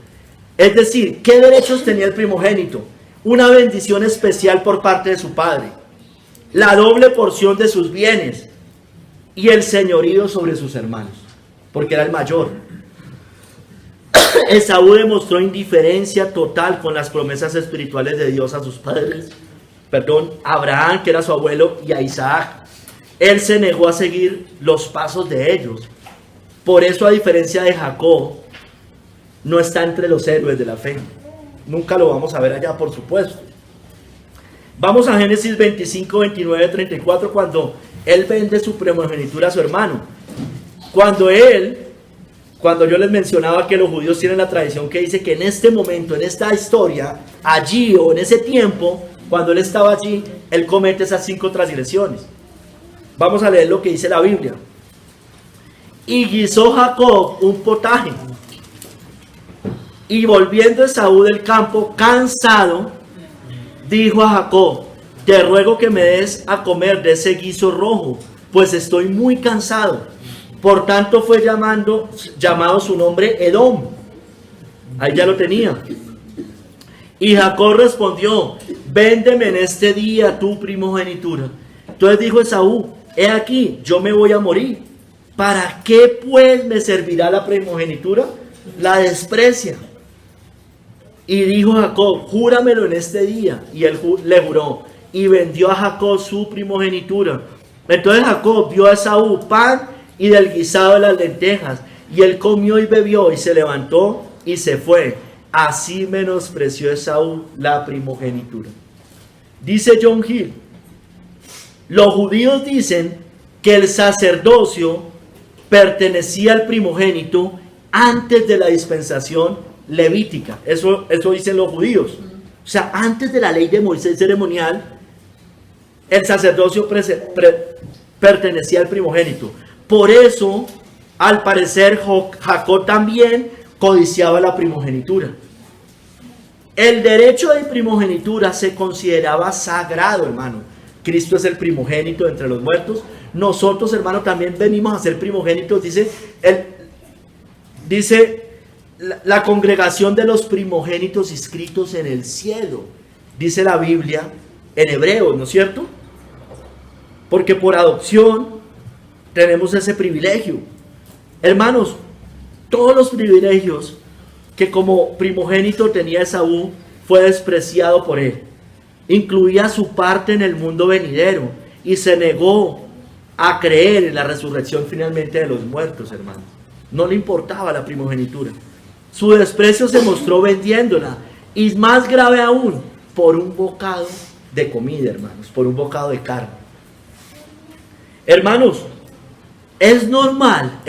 Es decir, ¿qué derechos tenía el primogénito? Una bendición especial por parte de su padre, la doble porción de sus bienes y el señorío sobre sus hermanos, porque era el mayor. Esaú demostró indiferencia total con las promesas espirituales de Dios a sus padres, a Abraham, que era su abuelo, y a Isaac. Él se negó a seguir los pasos de ellos. Por eso, a diferencia de Jacob, no está entre los héroes de la fe. Nunca lo vamos a ver allá, por supuesto. Vamos a Génesis 25, 29, 34, cuando él vende su primogenitura a su hermano. Cuando yo les mencionaba que los judíos tienen la tradición que dice que en este momento, en esta historia, allí o en ese tiempo, cuando él estaba allí, él comete esas 5 transgresiones. Vamos a leer lo que dice la Biblia. Y guisó Jacob un potaje. Y volviendo Esaú del campo, cansado, dijo a Jacob: te ruego que me des a comer de ese guiso rojo, pues estoy muy cansado. Por tanto fue llamado su nombre Edom. Ahí ya lo tenía. Y Jacob respondió: véndeme en este día tu primogenitura. Entonces dijo Esaú: he aquí, yo me voy a morir. ¿Para qué pues me servirá la primogenitura? La desprecia. Y dijo Jacob: júramelo en este día. Y él le juró. Y vendió a Jacob su primogenitura. Entonces Jacob dio a Esaú pan y del guisado de las lentejas. Y él comió y bebió y se levantó y se fue. Así menospreció Esaú la primogenitura. Dice John Hill: los judíos dicen que el sacerdocio pertenecía al primogénito antes de la dispensación levítica. Eso dicen los judíos. O sea, antes de la ley de Moisés ceremonial, el sacerdocio pertenecía al primogénito. Por eso, al parecer, Jacob también codiciaba la primogenitura. El derecho de primogenitura se consideraba sagrado, hermano. Cristo es el primogénito entre los muertos. Nosotros, hermano, también venimos a ser primogénitos. Dice la congregación de los primogénitos inscritos en el cielo. Dice la Biblia en Hebreos, ¿no es cierto? Porque por adopción tenemos ese privilegio. Hermanos, todos los privilegios que como primogénito tenía Esaú fue despreciado por él. Incluía su parte en el mundo venidero y se negó a creer en la resurrección finalmente de los muertos, hermanos. No le importaba la primogenitura. Su desprecio se mostró vendiéndola, y más grave aún, por un bocado de comida, hermanos, por un bocado de carne. Hermanos, es normal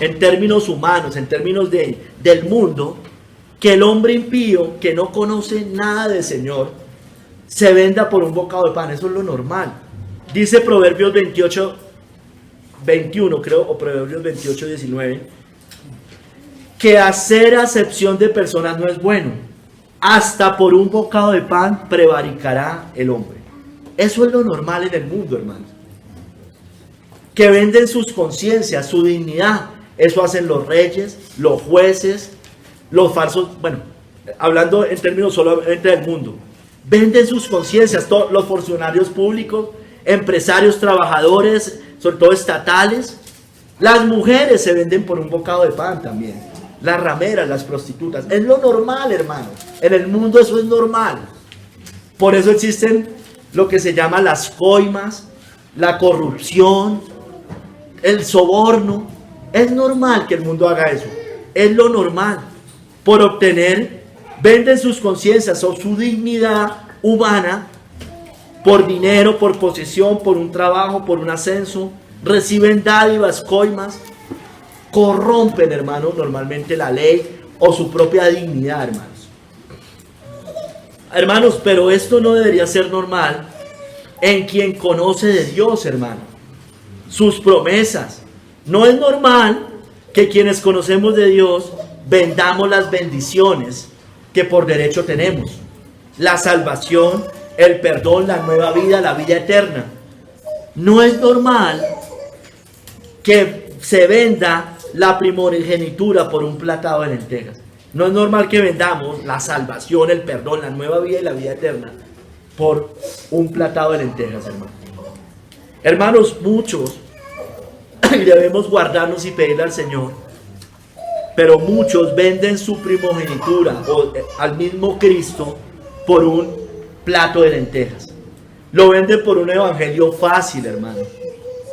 en términos humanos, en términos del mundo, que el hombre impío que no conoce nada del Señor se venda por un bocado de pan. Eso es lo normal. Dice Proverbios 28, 21, creo, o Proverbios 28, 19, que hacer acepción de personas no es bueno. Hasta por un bocado de pan prevaricará el hombre. Eso es lo normal en el mundo, hermanos. Que venden sus conciencias, su dignidad. Eso hacen los reyes, los jueces, los falsos, bueno, hablando en términos solamente del mundo. Venden sus conciencias, todos los funcionarios públicos, empresarios, trabajadores, sobre todo estatales. Las mujeres se venden por un bocado de pan también. Las rameras, las prostitutas. Es lo normal, hermano. En el mundo eso es normal. Por eso existen lo que se llama las coimas, la corrupción, el soborno. Es normal que el mundo haga eso. Es lo normal. Por obtener, venden sus conciencias o su dignidad humana por dinero, por posesión, por un trabajo, por un ascenso. Reciben dádivas, coimas. Corrompen, hermanos, normalmente la ley o su propia dignidad, hermanos. Hermanos, pero esto no debería ser normal en quien conoce de Dios, hermano. Sus promesas. No es normal que quienes conocemos de Dios vendamos las bendiciones que por derecho tenemos. La salvación, el perdón, la nueva vida, la vida eterna. No es normal que se venda la primogenitura por un platado de lentejas. No es normal que vendamos la salvación, el perdón, la nueva vida y la vida eterna por un platado de lentejas, hermano. Hermanos, muchos debemos guardarnos y pedirle al Señor, pero muchos venden su primogenitura o al mismo Cristo por un plato de lentejas. Lo venden por un evangelio fácil, hermano,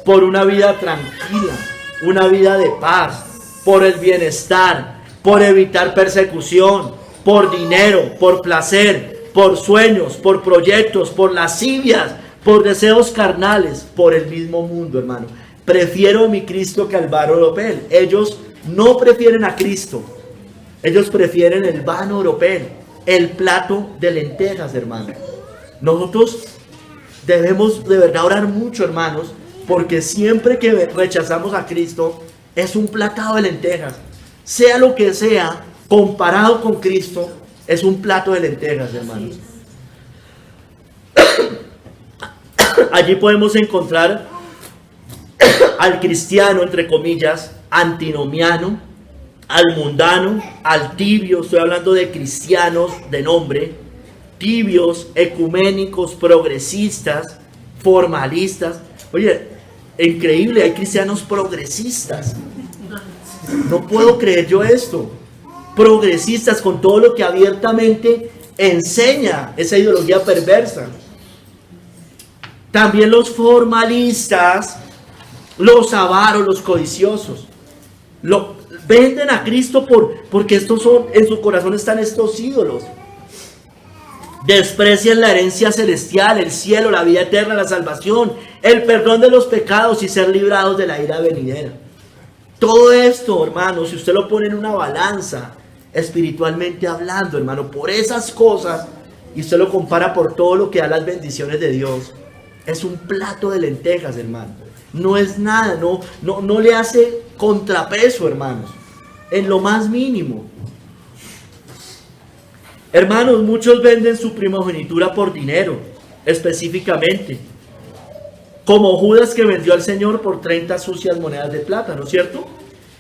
por una vida tranquila, una vida de paz, por el bienestar, por evitar persecución, por dinero, por placer, por sueños, por proyectos, por lascivias, por deseos carnales, por el mismo mundo, hermano. Prefiero mi Cristo que al vano oropel. Ellos no prefieren a Cristo, ellos prefieren el vano oropel, el plato de lentejas, hermano. Nosotros debemos de verdad orar mucho, hermanos, porque siempre que rechazamos a Cristo es un platado de lentejas. Sea lo que sea, comparado con Cristo, es un plato de lentejas, hermanos. Allí podemos encontrar al cristiano, entre comillas, antinomiano, al mundano, al tibio. Estoy hablando de cristianos de nombre, tibios, ecuménicos, progresistas, formalistas. Oye, increíble, hay cristianos progresistas. No puedo creer yo esto. Progresistas con todo lo que abiertamente enseña esa ideología perversa. También los formalistas, los avaros, los codiciosos. Venden a Cristo porque estos son, en su corazón están estos ídolos. Desprecian la herencia celestial, el cielo, la vida eterna, la salvación, el perdón de los pecados y ser librados de la ira venidera. Todo esto, hermano, si usted lo pone en una balanza, espiritualmente hablando, hermano, por esas cosas, y usted lo compara por todo lo que da las bendiciones de Dios, es un plato de lentejas, hermano. No es nada, no le hace contrapeso, hermanos, en lo más mínimo. Hermanos, muchos venden su primogenitura por dinero, específicamente, como Judas, que vendió al Señor por 30 sucias monedas de plata, ¿no es cierto?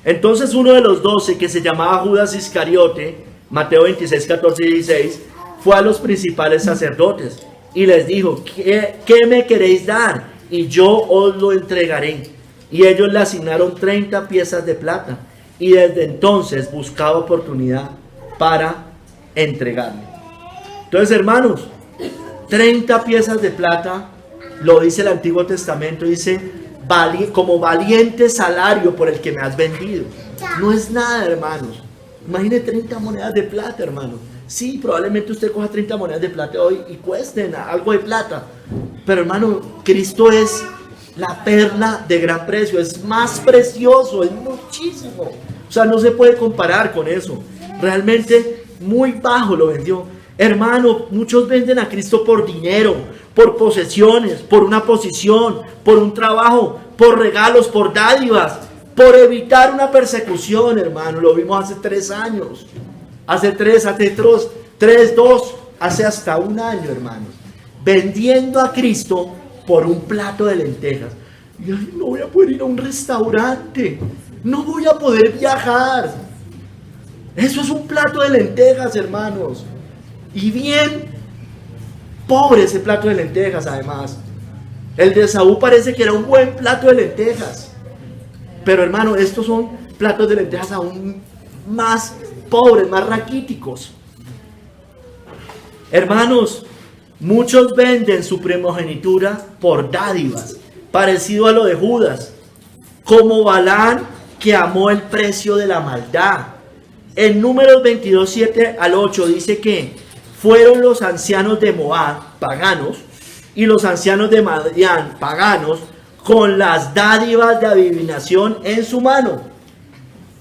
Entonces uno de los 12, que se llamaba Judas Iscariote, Mateo 26, 14 y 16, fue a los principales sacerdotes y les dijo: ¿Qué me queréis dar? Y yo os lo entregaré. Y ellos le asignaron 30 piezas de plata, y desde entonces buscaba oportunidad para entregarle. Entonces, hermanos, 30 piezas de plata, lo dice el Antiguo Testamento, dice: como valiente salario por el que me has vendido. No es nada, hermanos. Imagine 30 monedas de plata, hermanos. Sí, probablemente usted coja 30 monedas de plata hoy y cuesten algo de plata. Pero, hermano, Cristo es la perla de gran precio. Es más precioso, es muchísimo. O sea, no se puede comparar con eso. Realmente muy bajo lo vendió. Hermano, muchos venden a Cristo por dinero, por posesiones, por una posición, por un trabajo, por regalos, por dádivas, por evitar una persecución, hermano. Lo vimos hace 3 años, hace 2, hace hasta 1 año, hermanos. Vendiendo a Cristo por un plato de lentejas. Y no voy a poder ir a un restaurante, no voy a poder viajar. Eso es un plato de lentejas, hermanos. Y bien pobre ese plato de lentejas, además. El de Esaú parece que era un buen plato de lentejas. Pero, hermano, estos son platos de lentejas aún más pobres, más raquíticos. Hermanos, muchos venden su primogenitura por dádivas, parecido a lo de Judas. como Balaam, que amó el precio de la maldad. En Números 22, 7 al 8 dice que fueron los ancianos de Moab, paganos, y los ancianos de Madián, paganos, con las dádivas de adivinación en su mano.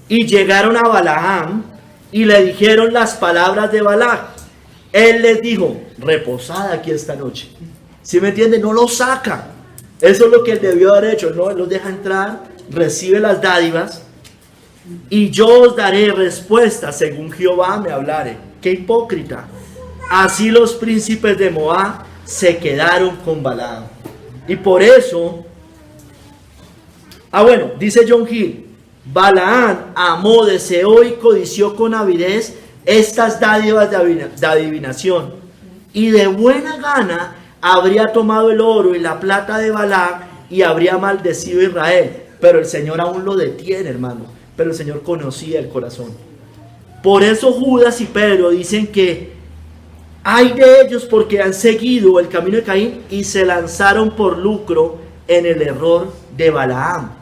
Y llegaron a Balaam y le dijeron las palabras de Balac. Él les dijo, reposad aquí esta noche. ¿Sí me entiende? No los saca. Eso es lo que él debió haber hecho. No, él los deja entrar, recibe las dádivas, y yo os daré respuesta según Jehová me hablare. ¡Qué hipócrita! Así los príncipes de Moab se quedaron con Balaam. Y por eso, dice John Hill, Balaam amó, deseó y codició con avidez estas dádivas de adivinación, y de buena gana habría tomado el oro y la plata de Balac y habría maldecido a Israel. Pero el Señor aún lo detiene, hermano. Pero el Señor conocía el corazón. Por eso Judas y Pedro dicen que hay de ellos porque han seguido el camino de Caín y se lanzaron por lucro en el error de Balaam.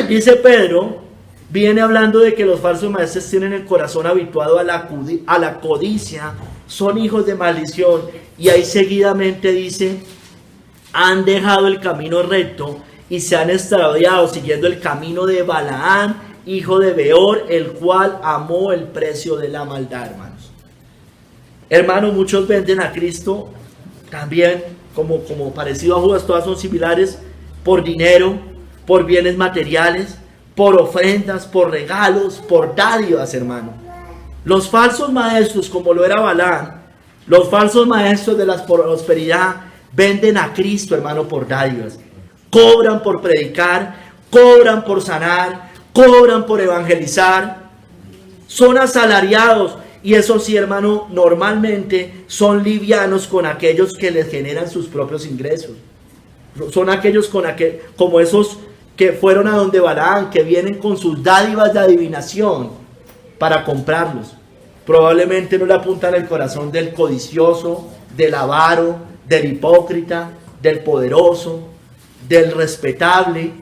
Dice Pedro, viene hablando de que los falsos maestros tienen el corazón habituado a la codicia, son hijos de maldición, y ahí seguidamente dice, han dejado el camino recto y se han extraviado siguiendo el camino de Balaam, hijo de Beor, el cual amó el precio de la maldad, hermanos. Hermanos, muchos venden a Cristo también, como parecido a Judas, todas son similares, por dinero, por bienes materiales, por ofrendas, por regalos, por dádivas, hermano. Los falsos maestros, como lo era Balaam, los falsos maestros de la prosperidad, venden a Cristo, hermano, por dádivas. Cobran por predicar, cobran por sanar, cobran por evangelizar. Son asalariados, y eso sí, hermano, normalmente son livianos con aquellos que les generan sus propios ingresos. Son aquellos como esos que fueron a donde Balaam, que vienen con sus dádivas de adivinación para comprarlos. Probablemente no le apuntan el corazón del codicioso, del avaro, del hipócrita, del poderoso, del respetable.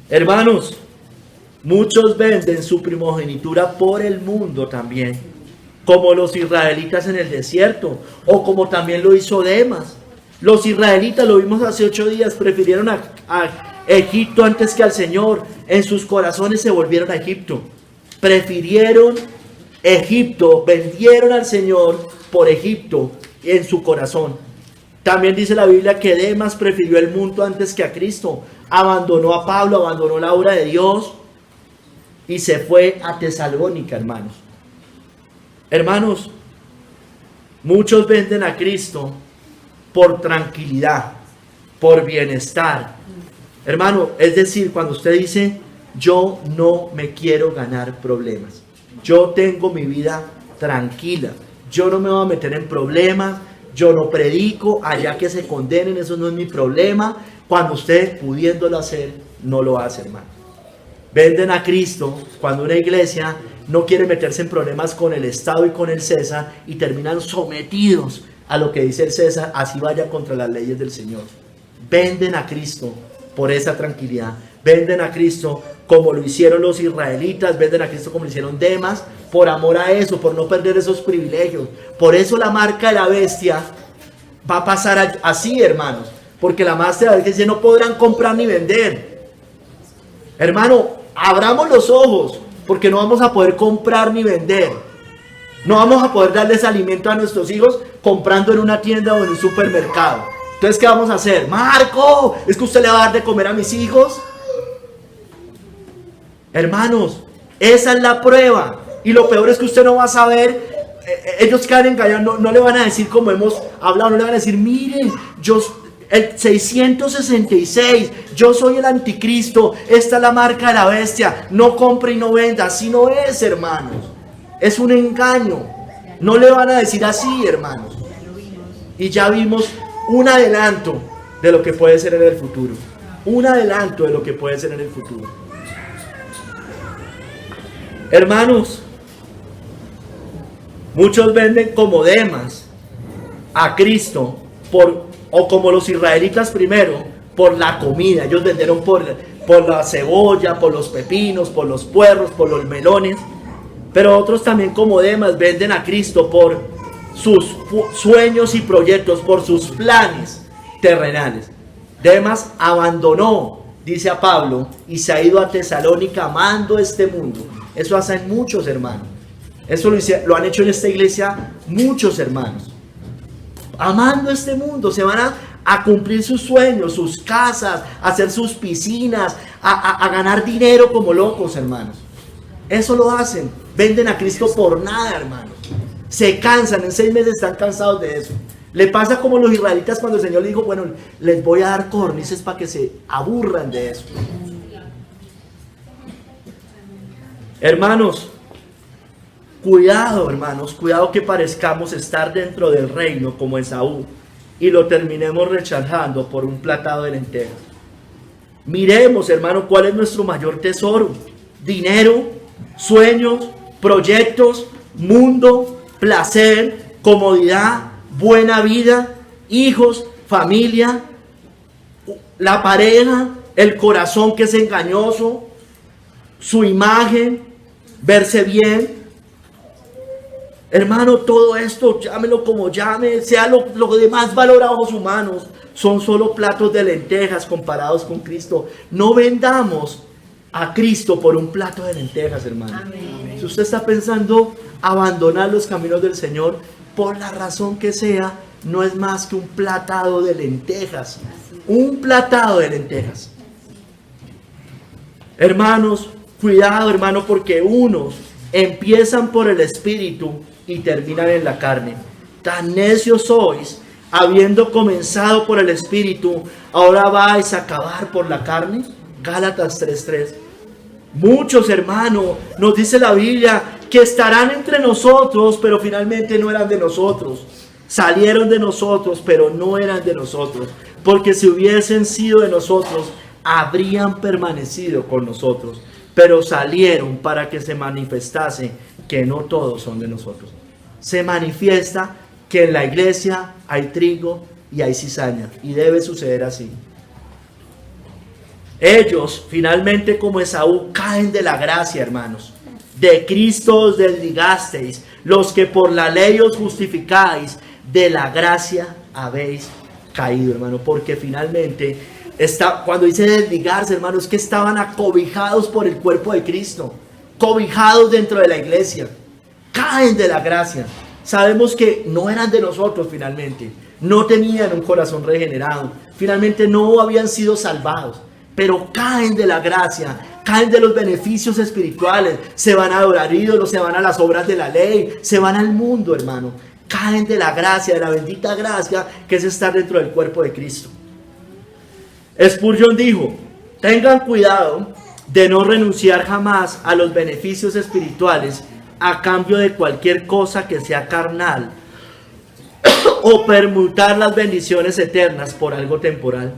Hermanos, muchos venden su primogenitura por el mundo también, como los israelitas en el desierto, o como también lo hizo Demas. Los israelitas, lo vimos hace 8 días, prefirieron a Egipto antes que al Señor. En sus corazones se volvieron a Egipto. Prefirieron Egipto, vendieron al Señor por Egipto en su corazón. También dice la Biblia que Demas prefirió el mundo antes que a Cristo. Abandonó a Pablo, abandonó la obra de Dios y se fue a Tesalónica, hermanos. Hermanos, muchos venden a Cristo por tranquilidad, por bienestar. Hermano, es decir, cuando usted dice, yo no me quiero ganar problemas, yo tengo mi vida tranquila, yo no me voy a meter en problemas, yo no predico, allá que se condenen, eso no es mi problema. Cuando usted, pudiéndolo hacer, no lo hace, hermano. Venden a Cristo cuando una iglesia no quiere meterse en problemas con el Estado y con el César, y terminan sometidos a lo que dice el César, así vaya contra las leyes del Señor. Venden a Cristo por esa tranquilidad. Venden a Cristo como lo hicieron los israelitas, venden a Cristo como lo hicieron Demas, por amor a eso, por no perder esos privilegios. Por eso la marca de la bestia va a pasar así, hermanos, porque la marca de la bestia dice, no podrán comprar ni vender. Hermano, abramos los ojos, porque no vamos a poder comprar ni vender. No vamos a poder darles alimento a nuestros hijos comprando en una tienda o en un supermercado. Entonces, ¿qué vamos a hacer? Marco, ¿es que usted le va a dar de comer a mis hijos? Hermanos, esa es la prueba. Y lo peor es que usted no va a saber. Ellos quedan engañados, no le van a decir como hemos hablado, no le van a decir, miren, el 666, yo soy el anticristo, esta es la marca de la bestia, no compre y no venda. Así no es, hermanos. Es un engaño. No le van a decir así, hermanos. Y ya vimos un adelanto de lo que puede ser en el futuro. Un adelanto de lo que puede ser en el futuro. Hermanos, muchos venden como Demas a Cristo o como los israelitas primero, por la comida, ellos vendieron por la cebolla, por los pepinos, por los puerros, por los melones. Pero otros también, como Demas, venden a Cristo por sus sueños y proyectos, por sus planes terrenales. Demas abandonó, dice a Pablo, y se ha ido a Tesalónica amando este mundo. Eso hacen muchos hermanos. Eso lo han hecho en esta iglesia muchos hermanos. Amando este mundo, se van a cumplir sus sueños, sus casas, a hacer sus piscinas, a ganar dinero como locos, hermanos. Eso lo hacen. Venden a Cristo por nada, hermanos. Se cansan, en 6 meses están cansados de eso. Le pasa como los israelitas cuando el Señor le dijo, bueno, les voy a dar córnices para que se aburran de eso. Hermanos, cuidado que parezcamos estar dentro del reino como Esaú y lo terminemos rechazando por un platado de lentejas. Miremos, hermano, cuál es nuestro mayor tesoro: dinero, sueños, proyectos, mundo, placer, comodidad, buena vida, hijos, familia, la pareja, el corazón que es engañoso, su imagen, verse bien. Hermano, todo esto, llámelo como llame, sea lo de más valor a ojos humanos, son solo platos de lentejas comparados con Cristo. No vendamos a Cristo por un plato de lentejas, hermano. Amén. Si usted está pensando abandonar los caminos del Señor, por la razón que sea, no es más que un platado de lentejas. Un platado de lentejas. Hermanos, cuidado, hermano, porque unos empiezan por el Espíritu y terminan en la carne. Tan necios sois, habiendo comenzado por el Espíritu, ahora vais a acabar por la carne. Gálatas 3:3. Muchos, hermanos, nos dice la Biblia que estarán entre nosotros, pero finalmente no eran de nosotros. Salieron de nosotros, pero no eran de nosotros. Porque si hubiesen sido de nosotros, habrían permanecido con nosotros. Pero salieron para que se manifestase que no todos son de nosotros. Se manifiesta que en la iglesia hay trigo y hay cizaña. Y debe suceder así. Ellos, finalmente, como Esaú, caen de la gracia, hermanos. De Cristo os desligasteis, los que por la ley os justificáis, de la gracia habéis caído, hermano. Porque finalmente, cuando dice desligarse, hermano, es que estaban acobijados por el cuerpo de Cristo, cobijados dentro de la iglesia. Caen de la gracia. Sabemos que no eran de nosotros finalmente, no tenían un corazón regenerado, finalmente no habían sido salvados, pero caen de la gracia, caen de los beneficios espirituales, se van a adorar ídolos, se van a las obras de la ley, se van al mundo, hermano. Caen de la gracia, de la bendita gracia que es estar dentro del cuerpo de Cristo. Spurgeon dijo: tengan cuidado de no renunciar jamás a los beneficios espirituales a cambio de cualquier cosa que sea carnal o permutar las bendiciones eternas por algo temporal.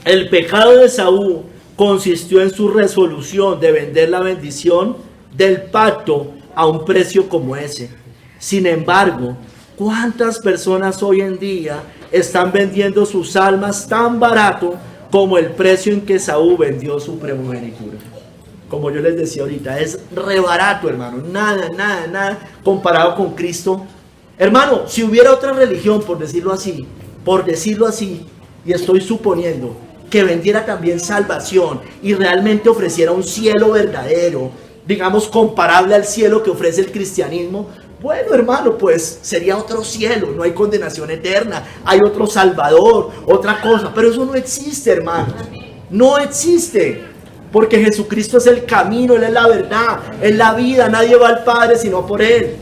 El pecado de Esaú consistió en su resolución de vender la bendición del pacto a un precio como ese. Sin embargo, ¿cuántas personas hoy en día están vendiendo sus almas tan barato como el precio en que Esaú vendió su primogenitura? Como yo les decía ahorita, es re barato, hermano. Nada comparado con Cristo. Hermano, si hubiera otra religión, por decirlo así, y estoy suponiendo que vendiera también salvación y realmente ofreciera un cielo verdadero, digamos comparable al cielo que ofrece el cristianismo, bueno, hermano, pues sería otro cielo, no hay condenación eterna, hay otro Salvador, otra cosa, pero eso no existe, hermano, no existe. Porque Jesucristo es el camino, Él es la verdad, es la vida, nadie va al Padre sino por Él.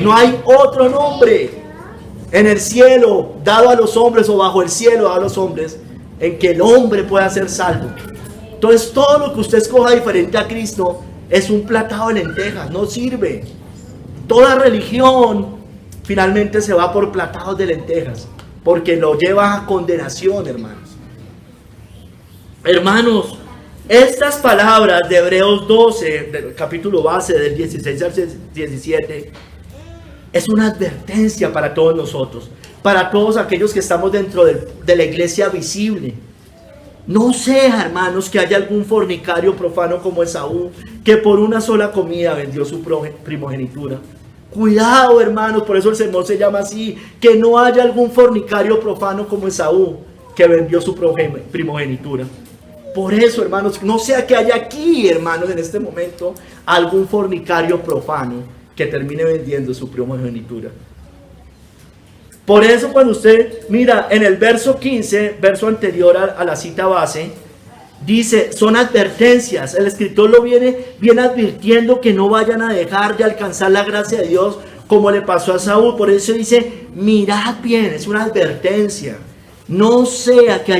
No hay otro nombre en el cielo dado a los hombres o bajo el cielo dado a los hombres en que el hombre pueda ser salvo. Entonces todo lo que usted escoja diferente a Cristo es un platado de lentejas, no sirve. Toda religión finalmente se va por platados de lentejas, porque lo lleva a condenación, hermanos. Hermanos, estas palabras de Hebreos 12, del capítulo base, del 16 al 17, es una advertencia para todos nosotros, para todos aquellos que estamos dentro de la iglesia visible. No sea, hermanos, que haya algún fornicario profano como Esaú, que por una sola comida vendió su primogenitura. Cuidado, hermanos, por eso el sermón se llama así, que no haya algún fornicario profano como Esaú, que vendió su primogenitura. Por eso, hermanos, no sea que haya aquí, hermanos, en este momento, algún fornicario profano que termine vendiendo su primogenitura. Por eso cuando usted mira en el verso 15, verso anterior a la cita base, dice, son advertencias. El escritor lo viene advirtiendo que no vayan a dejar de alcanzar la gracia de Dios como le pasó a Saúl. Por eso dice, mirad bien, es una advertencia. No sea que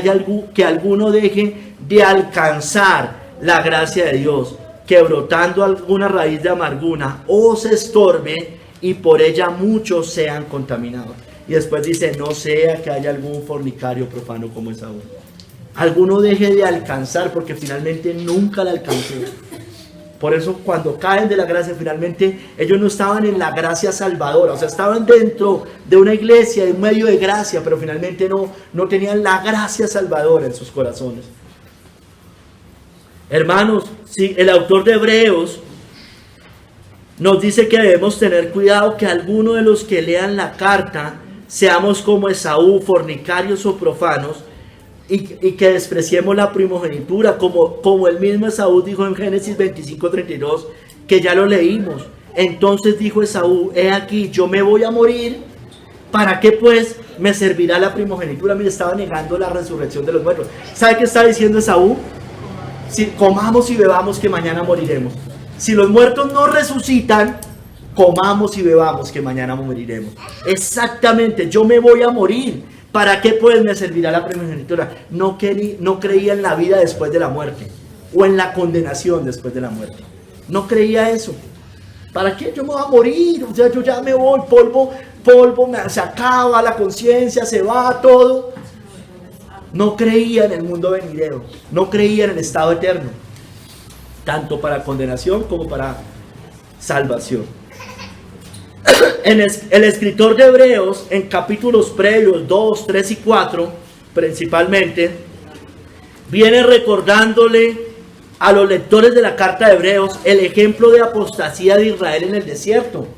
alguno deje de alcanzar la gracia de Dios, que brotando alguna raíz de amargura os estorbe y por ella muchos sean contaminados. Y después dice, no sea que haya algún fornicario profano como Esaú. Alguno deje de alcanzar, porque finalmente nunca la alcanzó. Por eso cuando caen de la gracia, finalmente ellos no estaban en la gracia salvadora. O sea, estaban dentro de una iglesia, en medio de gracia, pero finalmente no tenían la gracia salvadora en sus corazones. Hermanos, si el autor de Hebreos nos dice que debemos tener cuidado que alguno de los que lean la carta seamos como Esaú, fornicarios o profanos, y que despreciemos la primogenitura, como el mismo Esaú dijo en Génesis 25:32, que ya lo leímos. Entonces dijo Esaú, he aquí, yo me voy a morir, ¿para qué pues me servirá la primogenitura? Mire, estaba negando la resurrección de los muertos. ¿Sabe qué está diciendo Esaú? Si comamos y bebamos que mañana moriremos. Si los muertos no resucitan, comamos y bebamos que mañana moriremos. Exactamente, yo me voy a morir. ¿Para qué pues me servirá la primogenitura? No creía en la vida después de la muerte, o en la condenación después de la muerte. No creía eso. ¿Para qué? Yo me voy a morir, o sea, yo ya me voy, polvo, se acaba la conciencia, se va todo. No creía en el mundo venidero, no creía en el estado eterno, tanto para condenación como para salvación. El escritor de Hebreos, en capítulos previos 2, 3 y 4, principalmente, viene recordándole a los lectores de la carta de Hebreos el ejemplo de apostasía de Israel en el desierto,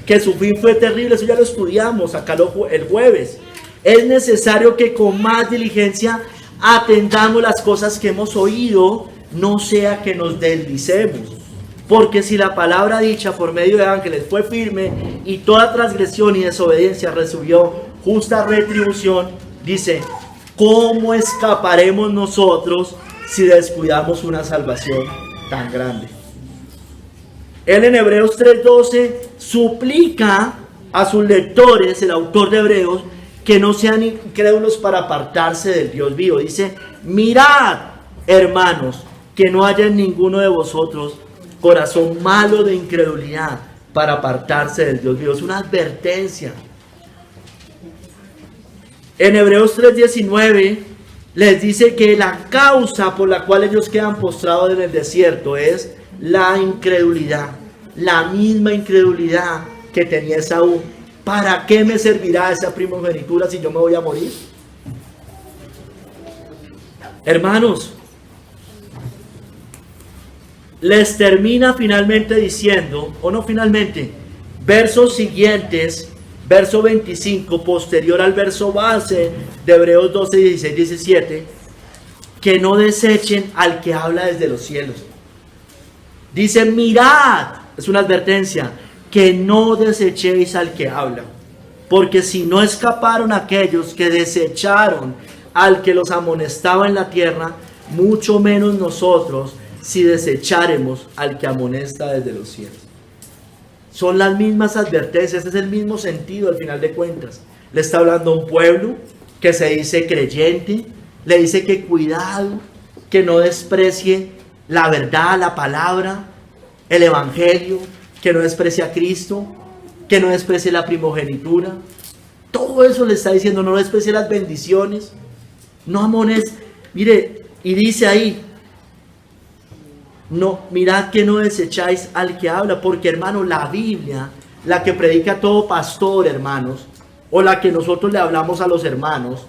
que su fin fue terrible. Eso ya lo estudiamos acá el jueves. Es necesario que con más diligencia atendamos las cosas que hemos oído, no sea que nos deslicemos. Porque si la palabra dicha por medio de ángeles fue firme y toda transgresión y desobediencia recibió justa retribución, dice, ¿cómo escaparemos nosotros si descuidamos una salvación tan grande? Él en Hebreos 3:12 suplica a sus lectores, el autor de Hebreos, que no sean incrédulos para apartarse del Dios vivo. Dice, mirad, hermanos, que no haya en ninguno de vosotros corazón malo de incredulidad para apartarse del Dios vivo. Es una advertencia. En Hebreos 3:19 les dice que la causa por la cual ellos quedan postrados en el desierto es la incredulidad, la misma incredulidad que tenía Esaú. ¿Para qué me servirá esa primogenitura si yo me voy a morir? Hermanos, les termina finalmente diciendo, o no finalmente, versos siguientes, verso 25, posterior al verso base de Hebreos 12, 16, 17, que no desechen al que habla desde los cielos. Dice, mirad, es una advertencia, que no desechéis al que habla, porque si no escaparon aquellos que desecharon al que los amonestaba en la tierra, mucho menos nosotros si desecharemos al que amonesta desde los cielos. Son las mismas advertencias, es el mismo sentido al final de cuentas. Le está hablando a un pueblo que se dice creyente, le dice que cuidado, que no desprecie la verdad, la palabra, el evangelio, que no desprecie a Cristo, que no desprecie la primogenitura. Todo eso le está diciendo, no desprecie las bendiciones, no amoneste. Mire, y dice ahí, no, mirad que no desecháis al que habla, porque hermano, la Biblia, la que predica todo pastor, hermanos, o la que nosotros le hablamos a los hermanos,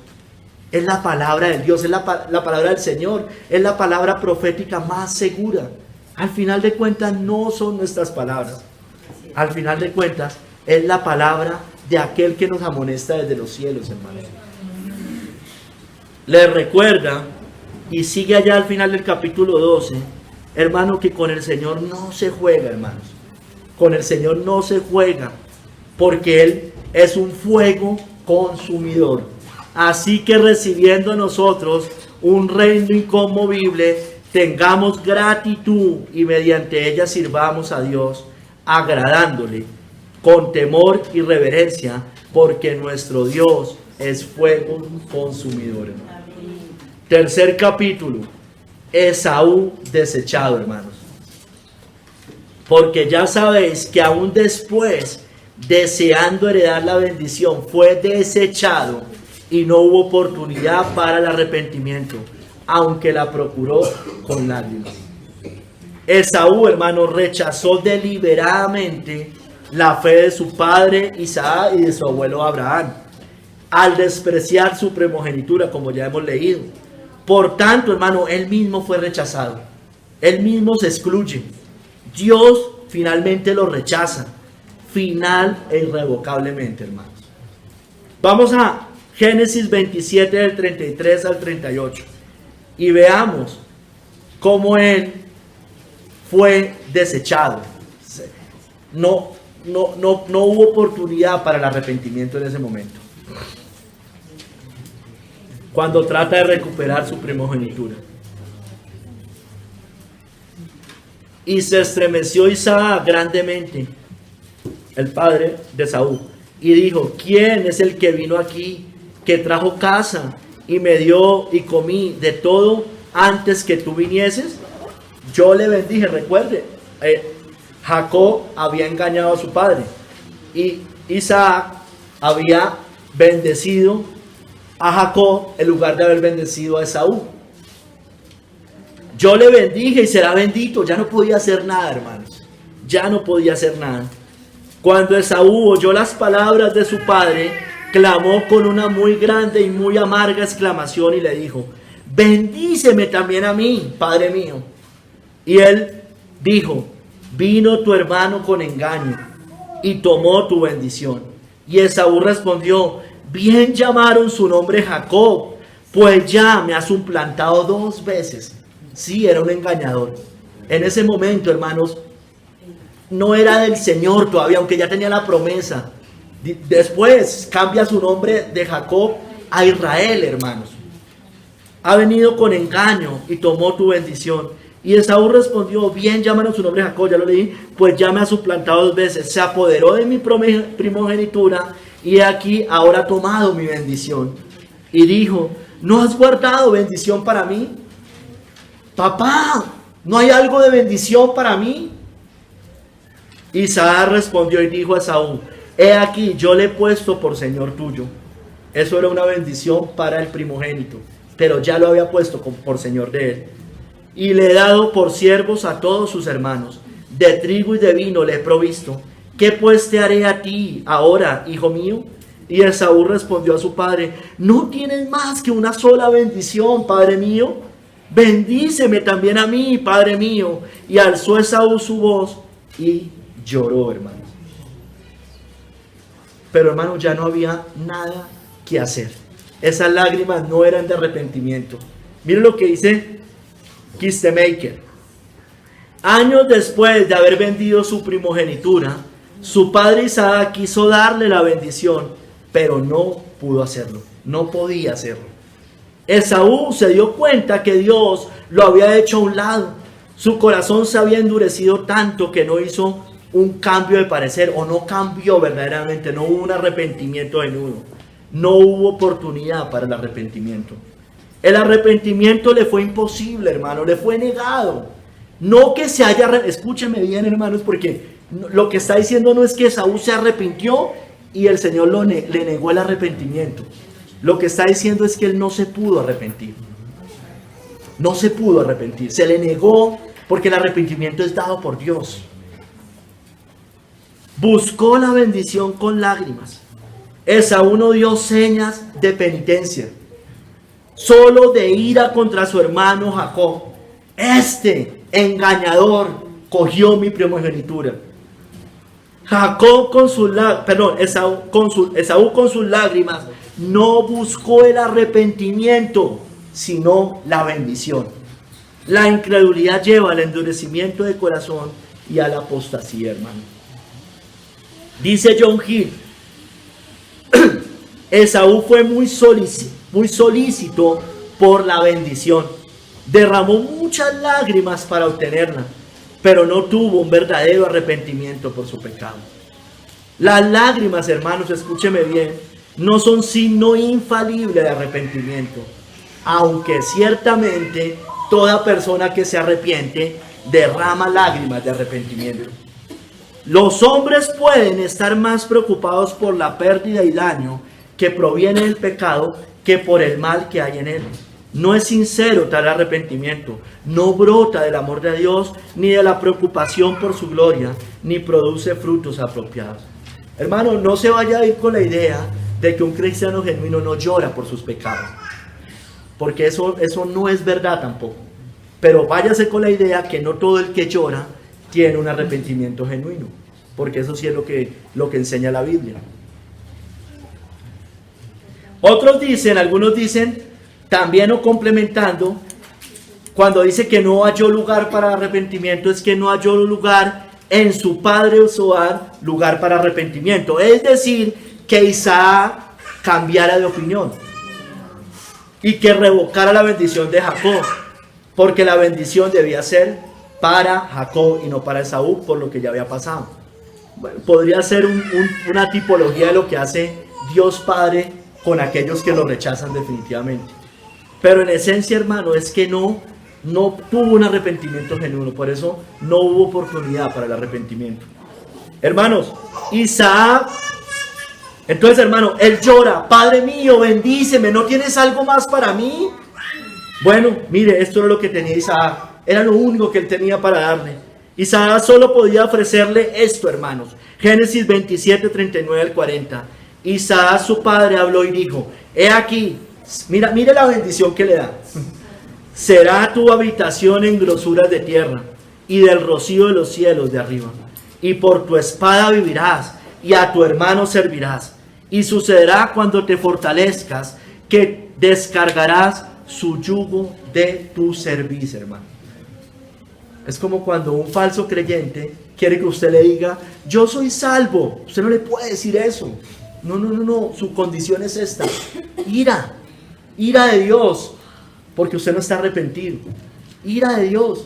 Es la palabra de Dios, es la palabra del Señor, es la palabra profética más segura. Al final de cuentas no son nuestras palabras. Al final de cuentas es la palabra de aquel que nos amonesta desde los cielos, hermanos. Les recuerda, y sigue allá al final del capítulo 12, hermano, que con el Señor no se juega, hermanos. Con el Señor no se juega, porque Él es un fuego consumidor. Así que recibiendo nosotros un reino inconmovible, tengamos gratitud y mediante ella sirvamos a Dios, agradándole con temor y reverencia, porque nuestro Dios es fuego consumidor. Tercer capítulo, Esaú desechado, hermanos. Porque ya sabéis que aún después, deseando heredar la bendición, fue desechado y no hubo oportunidad para el arrepentimiento, aunque la procuró con lágrimas. Esaú, hermano, rechazó deliberadamente la fe de su padre Isaac y de su abuelo Abraham, al despreciar su primogenitura, como ya hemos leído. Por tanto, hermano, él mismo fue rechazado. Él mismo se excluye. Dios finalmente lo rechaza, final e irrevocablemente, hermanos. Vamos a Génesis 27 del 33 al 38 y veamos cómo él fue desechado. No hubo oportunidad para el arrepentimiento en ese momento, cuando trata de recuperar su primogenitura. Y se estremeció Isaac grandemente, el padre de Esaú, y dijo: ¿quién es el que vino aquí, que trajo casa y me dio y comí de todo antes que tú vinieses? Yo le bendije. Recuerde, Jacob había engañado a su padre y Isaac había bendecido a Jacob en lugar de haber bendecido a Esaú. Yo le bendije y será bendito. Ya no podía hacer nada, hermanos. Ya no podía hacer nada. Cuando Esaú oyó las palabras de su padre, clamó con una muy grande y muy amarga exclamación y le dijo: bendíceme también a mí, padre mío. Y él dijo: vino tu hermano con engaño y tomó tu bendición. Y Esaú respondió: bien llamaron su nombre Jacob, pues ya me ha suplantado 2 veces. Sí, era un engañador. En ese momento, hermanos, no era del Señor todavía, aunque ya tenía la promesa. Después cambia su nombre de Jacob a Israel, hermanos. Ha venido con engaño y tomó tu bendición. Y Esaú respondió: bien llamaron su nombre Jacob, ya lo leí, pues ya me ha suplantado 2 veces. Se apoderó de mi primogenitura y aquí ahora ha tomado mi bendición. Y dijo: ¿no has guardado bendición para mí? Papá, ¿no hay algo de bendición para mí? Isaac respondió y dijo a Esaú: he aquí, yo le he puesto por señor tuyo. Eso era una bendición para el primogénito, pero ya lo había puesto por señor de él. Y le he dado por siervos a todos sus hermanos. De trigo y de vino le he provisto. ¿Qué pues te haré a ti ahora, hijo mío? Y Esaú respondió a su padre: ¿no tienes más que una sola bendición, padre mío? Bendíceme también a mí, padre mío. Y alzó Esaú su voz y lloró, hermanos. Pero, hermanos, ya no había nada que hacer. Esas lágrimas no eran de arrepentimiento. Miren lo que dice Kistemaker. Años después de haber vendido su primogenitura, su padre Isaac quiso darle la bendición, pero no pudo hacerlo. No podía hacerlo. Esaú se dio cuenta que Dios lo había hecho a un lado. Su corazón se había endurecido tanto que no hizo un cambio de parecer, o no cambió verdaderamente, no hubo un arrepentimiento genuino. No hubo oportunidad para el arrepentimiento. El arrepentimiento le fue imposible, hermano, le fue negado. No que se haya, escúcheme bien, hermanos, porque lo que está diciendo no es que Esaú se arrepintió y el Señor le negó el arrepentimiento. Lo que está diciendo es que él no se pudo arrepentir. No se pudo arrepentir. Se le negó, porque el arrepentimiento es dado por Dios. Buscó la bendición con lágrimas. Esaú no dio señas de penitencia. solo de ira contra su hermano Jacob. Este engañador cogió mi primogenitura. Jacob con sus Esaú con sus lágrimas no buscó el arrepentimiento, sino la bendición. La incredulidad lleva al endurecimiento de corazón y a la apostasía, hermano. Dice John Hill, Esaú fue muy solícito por la bendición. Derramó muchas lágrimas para obtenerla, pero no tuvo un verdadero arrepentimiento por su pecado. Las lágrimas, hermanos, escúcheme bien, no son signo infalible de arrepentimiento, aunque ciertamente toda persona que se arrepiente derrama lágrimas de arrepentimiento. Los hombres pueden estar más preocupados por la pérdida y daño que proviene del pecado que por el mal que hay en él. No es sincero tal arrepentimiento, no brota del amor de Dios, ni de la preocupación por su gloria, ni produce frutos apropiados. Hermano, no se vaya a ir con la idea de que un cristiano genuino no llora por sus pecados, porque eso no es verdad tampoco. Pero váyase con la idea que no todo el que llora tiene un arrepentimiento genuino, porque eso sí es lo que enseña la Biblia. Algunos dicen, también o complementando, cuando dice que no halló lugar para arrepentimiento, es que no halló lugar en su padre Zoar, lugar para arrepentimiento. Es decir, que Isaac cambiara de opinión y que revocara la bendición de Jacob, porque la bendición debía ser para Jacob y no para Esaú, por lo que ya había pasado. Bueno, podría ser una tipología de lo que hace Dios Padre con aquellos que lo rechazan definitivamente. Pero en esencia, hermano, es que no tuvo un arrepentimiento genuino, por eso no hubo oportunidad para el arrepentimiento. Hermanos, Isaac, entonces, hermano, él llora: Padre mío, bendíceme, ¿no tienes algo más para mí? Bueno, mire, esto era lo que tenía Isaac, era lo único que él tenía para darle. Isaac solo podía ofrecerle esto, hermanos. Génesis 27, 39 al 40. Isaac, su padre, habló y dijo: he aquí, mira la bendición que le da. Será tu habitación en grosuras de tierra y del rocío de los cielos de arriba. Y por tu espada vivirás y a tu hermano servirás. Y sucederá cuando te fortalezcas que descargarás su yugo de tu servicio, hermano. Es como cuando un falso creyente quiere que usted le diga: yo soy salvo. Usted no le puede decir eso. No, su condición es esta: ira de Dios, porque usted no está arrepentido. Ira de Dios.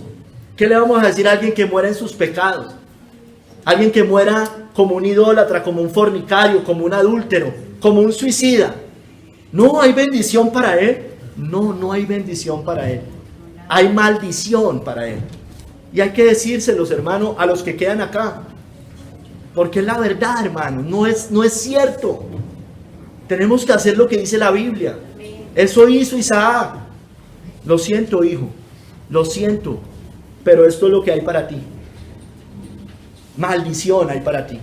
¿Qué le vamos a decir a alguien que muera en sus pecados? Alguien que muera como un idólatra, como un fornicario, como un adúltero, como un suicida. ¿No hay bendición para él? No hay bendición para él. Hay maldición para él. Y hay que decírselos, hermano, a los que quedan acá. Porque es la verdad, hermano. No es cierto. Tenemos que hacer lo que dice la Biblia. Eso hizo Isaac. Lo siento, hijo. Lo siento. Pero esto es lo que hay para ti. Maldición hay para ti.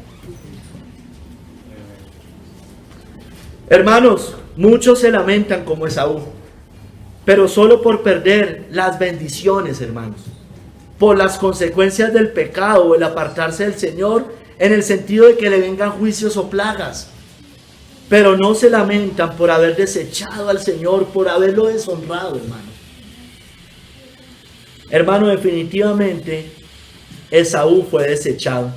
Hermanos, muchos se lamentan como Esaú, pero solo por perder las bendiciones, hermanos, por las consecuencias del pecado o el apartarse del Señor, en el sentido de que le vengan juicios o plagas. Pero no se lamentan por haber desechado al Señor, por haberlo deshonrado, hermano. Hermano, definitivamente Esaú fue desechado.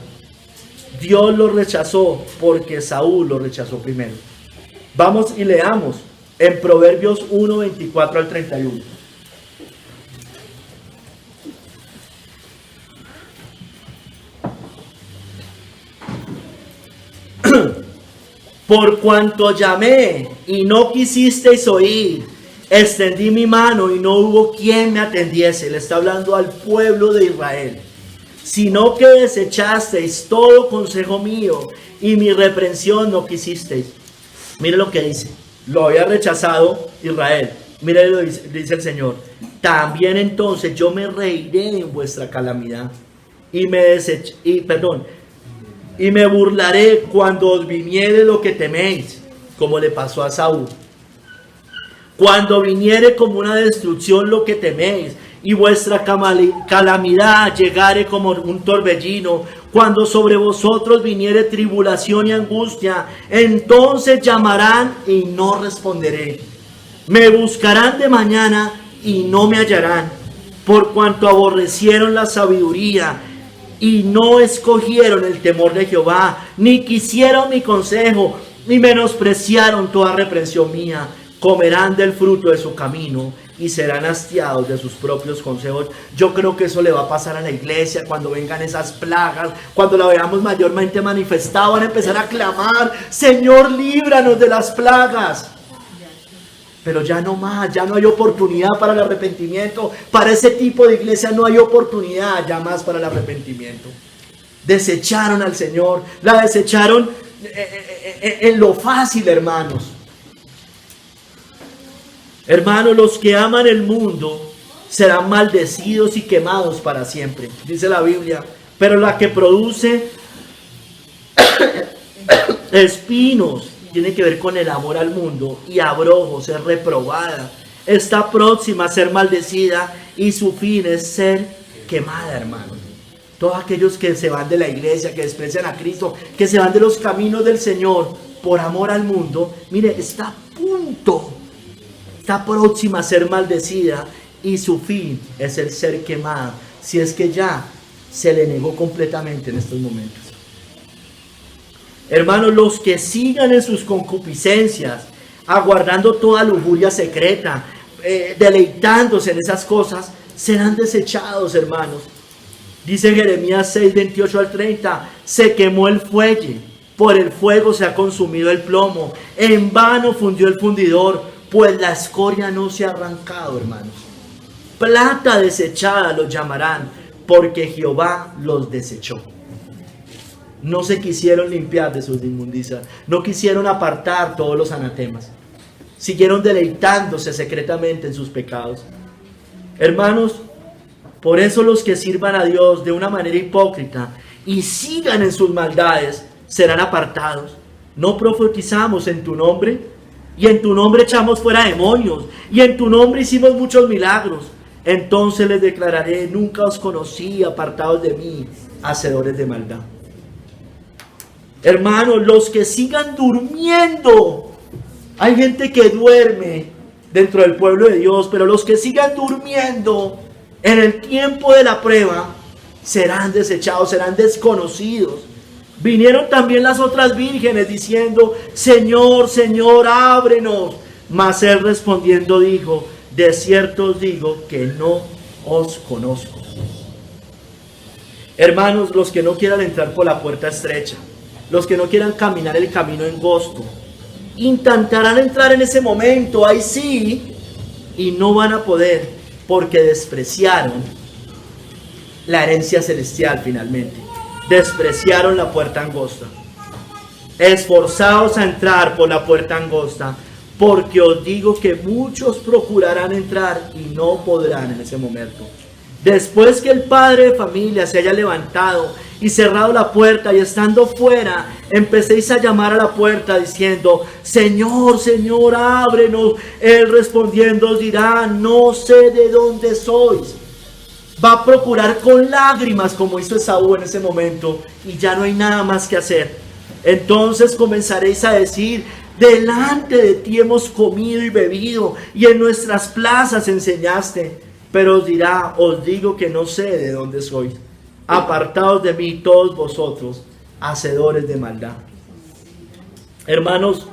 Dios lo rechazó porque Esaú lo rechazó primero. Vamos y leamos en Proverbios 1, 24 al 31. Por cuanto llamé y no quisisteis oír, extendí mi mano y no hubo quien me atendiese. Le está hablando al pueblo de Israel. Sino que desechasteis todo consejo mío y mi reprensión no quisisteis. Mire lo que dice: lo había rechazado Israel. Mire lo que dice el Señor: también entonces yo me reiré en vuestra calamidad y me burlaré cuando os viniere lo que teméis, como le pasó a Saúl. Cuando viniere como una destrucción lo que teméis, y vuestra calamidad llegare como un torbellino, cuando sobre vosotros viniere tribulación y angustia, entonces llamarán y no responderé. Me buscarán de mañana y no me hallarán, por cuanto aborrecieron la sabiduría y no escogieron el temor de Jehová, ni quisieron mi consejo, ni menospreciaron toda reprensión mía. Comerán del fruto de su camino y serán hastiados de sus propios consejos. Yo creo que eso le va a pasar a la iglesia cuando vengan esas plagas, cuando la veamos mayormente manifestada, van a empezar a clamar: Señor, líbranos de las plagas. Pero ya no más, ya no hay oportunidad para el arrepentimiento. Para ese tipo de iglesia no hay oportunidad ya más para el arrepentimiento. Desecharon al Señor, la desecharon en lo fácil, hermanos. Hermanos, los que aman el mundo serán maldecidos y quemados para siempre, dice la Biblia. Pero la que produce espinos tiene que ver con el amor al mundo y abrojos, es reprobada. Está próxima a ser maldecida y su fin es ser quemada, hermanos. Todos aquellos que se van de la iglesia, que desprecian a Cristo, que se van de los caminos del Señor por amor al mundo, mire, está a punto. Está próxima a ser maldecida y su fin es el ser quemada, si es que ya se le negó completamente en estos momentos. Hermanos, los que sigan en sus concupiscencias, aguardando toda lujuria secreta, deleitándose en esas cosas, serán desechados, hermanos. Dice Jeremías 6, 28 al 30, se quemó el fuelle, por el fuego se ha consumido el plomo, en vano fundió el fundidor, pues la escoria no se ha arrancado, hermanos. Plata desechada los llamarán, porque Jehová los desechó. No se quisieron limpiar de sus inmundicias, no quisieron apartar todos los anatemas. Siguieron deleitándose secretamente en sus pecados. Hermanos, por eso los que sirvan a Dios de una manera hipócrita y sigan en sus maldades serán apartados. No profetizamos en tu nombre, y en tu nombre echamos fuera demonios, y en tu nombre hicimos muchos milagros. Entonces les declararé: nunca os conocí, apartados de mí, hacedores de maldad. Hermanos, los que sigan durmiendo, hay gente que duerme dentro del pueblo de Dios, pero los que sigan durmiendo en el tiempo de la prueba serán desechados, serán desconocidos. Vinieron también las otras vírgenes diciendo: Señor, Señor, ábrenos. Mas él respondiendo dijo: de cierto os digo que no os conozco. Hermanos, los que no quieran entrar por la puerta estrecha, los que no quieran caminar el camino angosto, intentarán entrar en ese momento, ahí sí, y no van a poder, porque despreciaron la herencia celestial finalmente. Despreciaron la puerta angosta. Esforzaos a entrar por la puerta angosta, porque os digo que muchos procurarán entrar y no podrán en ese momento. Después que el padre de familia se haya levantado y cerrado la puerta, y estando fuera, empecéis a llamar a la puerta diciendo: Señor, Señor, ábrenos. Él respondiendo os dirá: no sé de dónde sois. Va a procurar con lágrimas, como hizo Esaú en ese momento, y ya no hay nada más que hacer. Entonces comenzaréis a decir: delante de ti hemos comido y bebido, y en nuestras plazas enseñaste. Pero os dirá: os digo que no sé de dónde sois. Apartaos de mí todos vosotros, hacedores de maldad. Hermanos,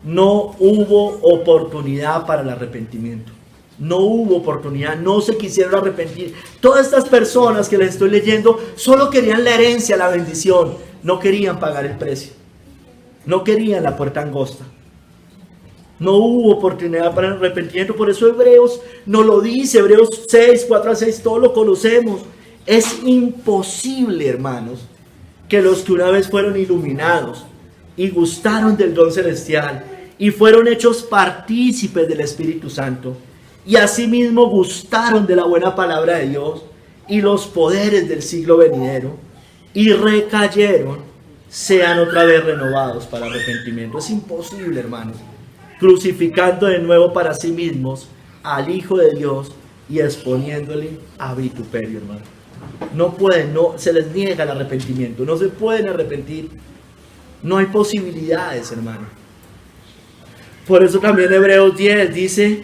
no hubo oportunidad para el arrepentimiento. No hubo oportunidad, no se quisieron arrepentir. Todas estas personas que les estoy leyendo solo querían la herencia, la bendición. No querían pagar el precio. No querían la puerta angosta. No hubo oportunidad para el arrepentimiento. Por eso Hebreos nos lo dice. Hebreos 6, 4 a 6, todos lo conocemos. Es imposible, hermanos, que los que una vez fueron iluminados y gustaron del don celestial y fueron hechos partícipes del Espíritu Santo, y asimismo gustaron de la buena palabra de Dios y los poderes del siglo venidero, y recayeron, sean otra vez renovados para arrepentimiento. Es imposible, hermanos. crucificando de nuevo para sí mismos al Hijo de Dios y exponiéndole a vituperio, hermano. No pueden, no, se les niega el arrepentimiento, no se pueden arrepentir. No hay posibilidades, hermano. Por eso también Hebreos 10 dice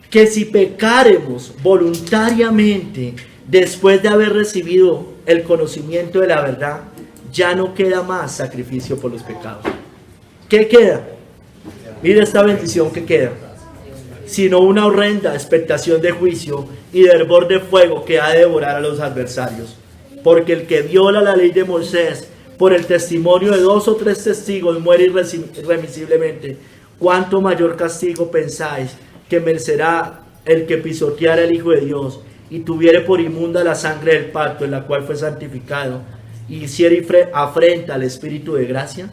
que si pecáremos voluntariamente después de haber recibido el conocimiento de la verdad, ya no queda más sacrificio por los pecados. ¿Qué queda? Mira esta bendición que queda. Sino una horrenda expectación de juicio y de hervor de fuego que ha de devorar a los adversarios. Porque el que viola la ley de Moisés por el testimonio de 2 o 3 testigos muere irremisiblemente. ¿Cuánto mayor castigo pensáis que merecerá el que pisoteara al Hijo de Dios y tuviere por inmunda la sangre del pacto en la cual fue santificado y hiciere afrenta al Espíritu de gracia?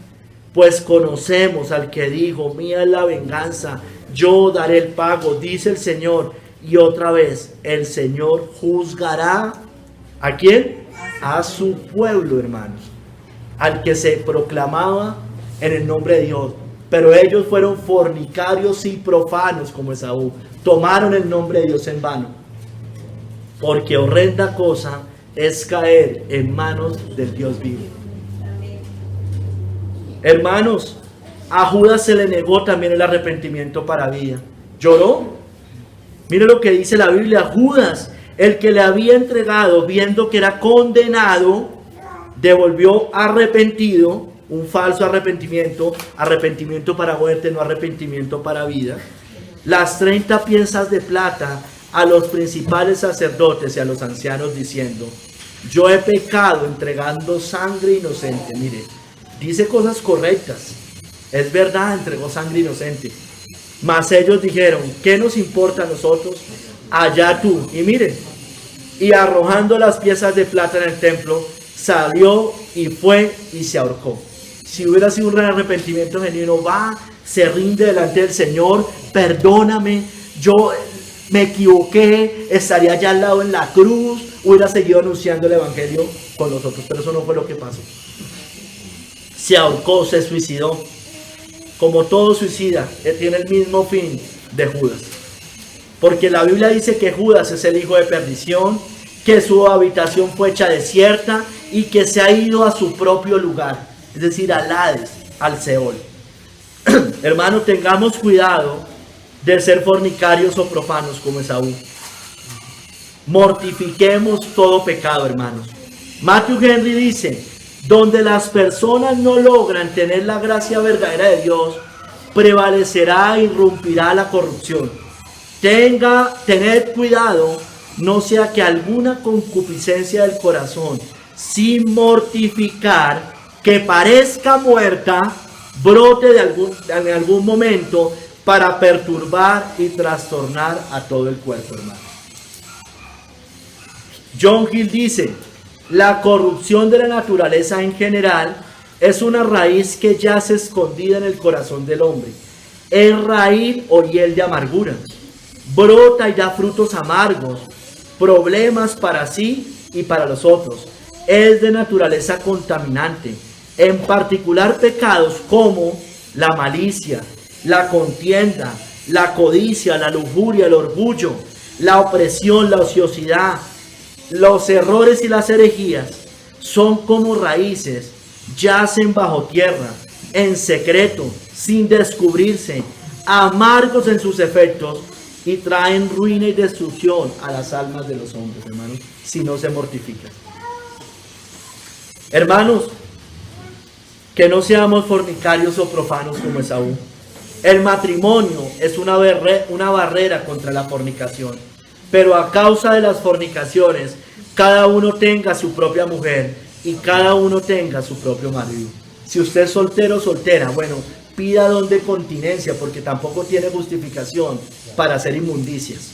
Pues conocemos al que dijo: mía es la venganza, yo daré el pago, dice el Señor. Y otra vez, el Señor juzgará ¿a quién? A su pueblo, hermanos, al que se proclamaba en el nombre de Dios. Pero ellos fueron fornicarios y profanos como Esaú, tomaron el nombre de Dios en vano. Porque horrenda cosa es caer en manos del Dios vivo. Hermanos, a Judas se le negó también el arrepentimiento para vida. ¿Lloró? Mire lo que dice la Biblia. Judas, el que le había entregado, viendo que era condenado, devolvió arrepentido, un falso arrepentimiento, arrepentimiento para muerte, no arrepentimiento para vida, las 30 piezas de plata a los principales sacerdotes y a los ancianos, diciendo: yo he pecado entregando sangre inocente. Mire, dice cosas correctas, es verdad, entregó sangre inocente. Mas ellos dijeron: ¿qué nos importa a nosotros? Allá tú. Y mire, y arrojando las piezas de plata en el templo, salió y fue y se ahorcó. Si hubiera sido un arrepentimiento genuino, va, se rinde delante del Señor: perdóname, yo me equivoqué, estaría allá al lado en la cruz, hubiera seguido anunciando el evangelio con los otros. Pero eso no fue lo que pasó. Se ahorcó, se suicidó. Como todo suicida, tiene el mismo fin de Judas. Porque la Biblia dice que Judas es el hijo de perdición, que su habitación fue hecha desierta y que se ha ido a su propio lugar, es decir, al Hades, al Seol. Hermanos, tengamos cuidado de ser fornicarios o profanos como Esaú. Mortifiquemos todo pecado, hermanos. Matthew Henry dice: donde las personas no logran tener la gracia verdadera de Dios, prevalecerá e irrumpirá la corrupción. Tened cuidado, no sea que alguna concupiscencia del corazón, sin mortificar, que parezca muerta, brote en algún momento para perturbar y trastornar a todo el cuerpo, hermano. John Gill dice: la corrupción de la naturaleza en general es una raíz que yace escondida en el corazón del hombre. Es raíz o hiel de amargura. Brota y da frutos amargos, problemas para sí y para los otros. Es de naturaleza contaminante. En particular pecados como la malicia, la contienda, la codicia, la lujuria, el orgullo, la opresión, la ociosidad, los errores y las herejías son como raíces, yacen bajo tierra, en secreto, sin descubrirse, amargos en sus efectos y traen ruina y destrucción a las almas de los hombres, hermanos, si no se mortifican. Hermanos, que no seamos fornicarios o profanos como Esaú. El matrimonio es una barrera contra la fornicación, pero a causa de las fornicaciones, cada uno tenga su propia mujer y cada uno tenga su propio marido. Si usted es soltero o soltera, bueno, pida don de continencia, porque tampoco tiene justificación para hacer inmundicias.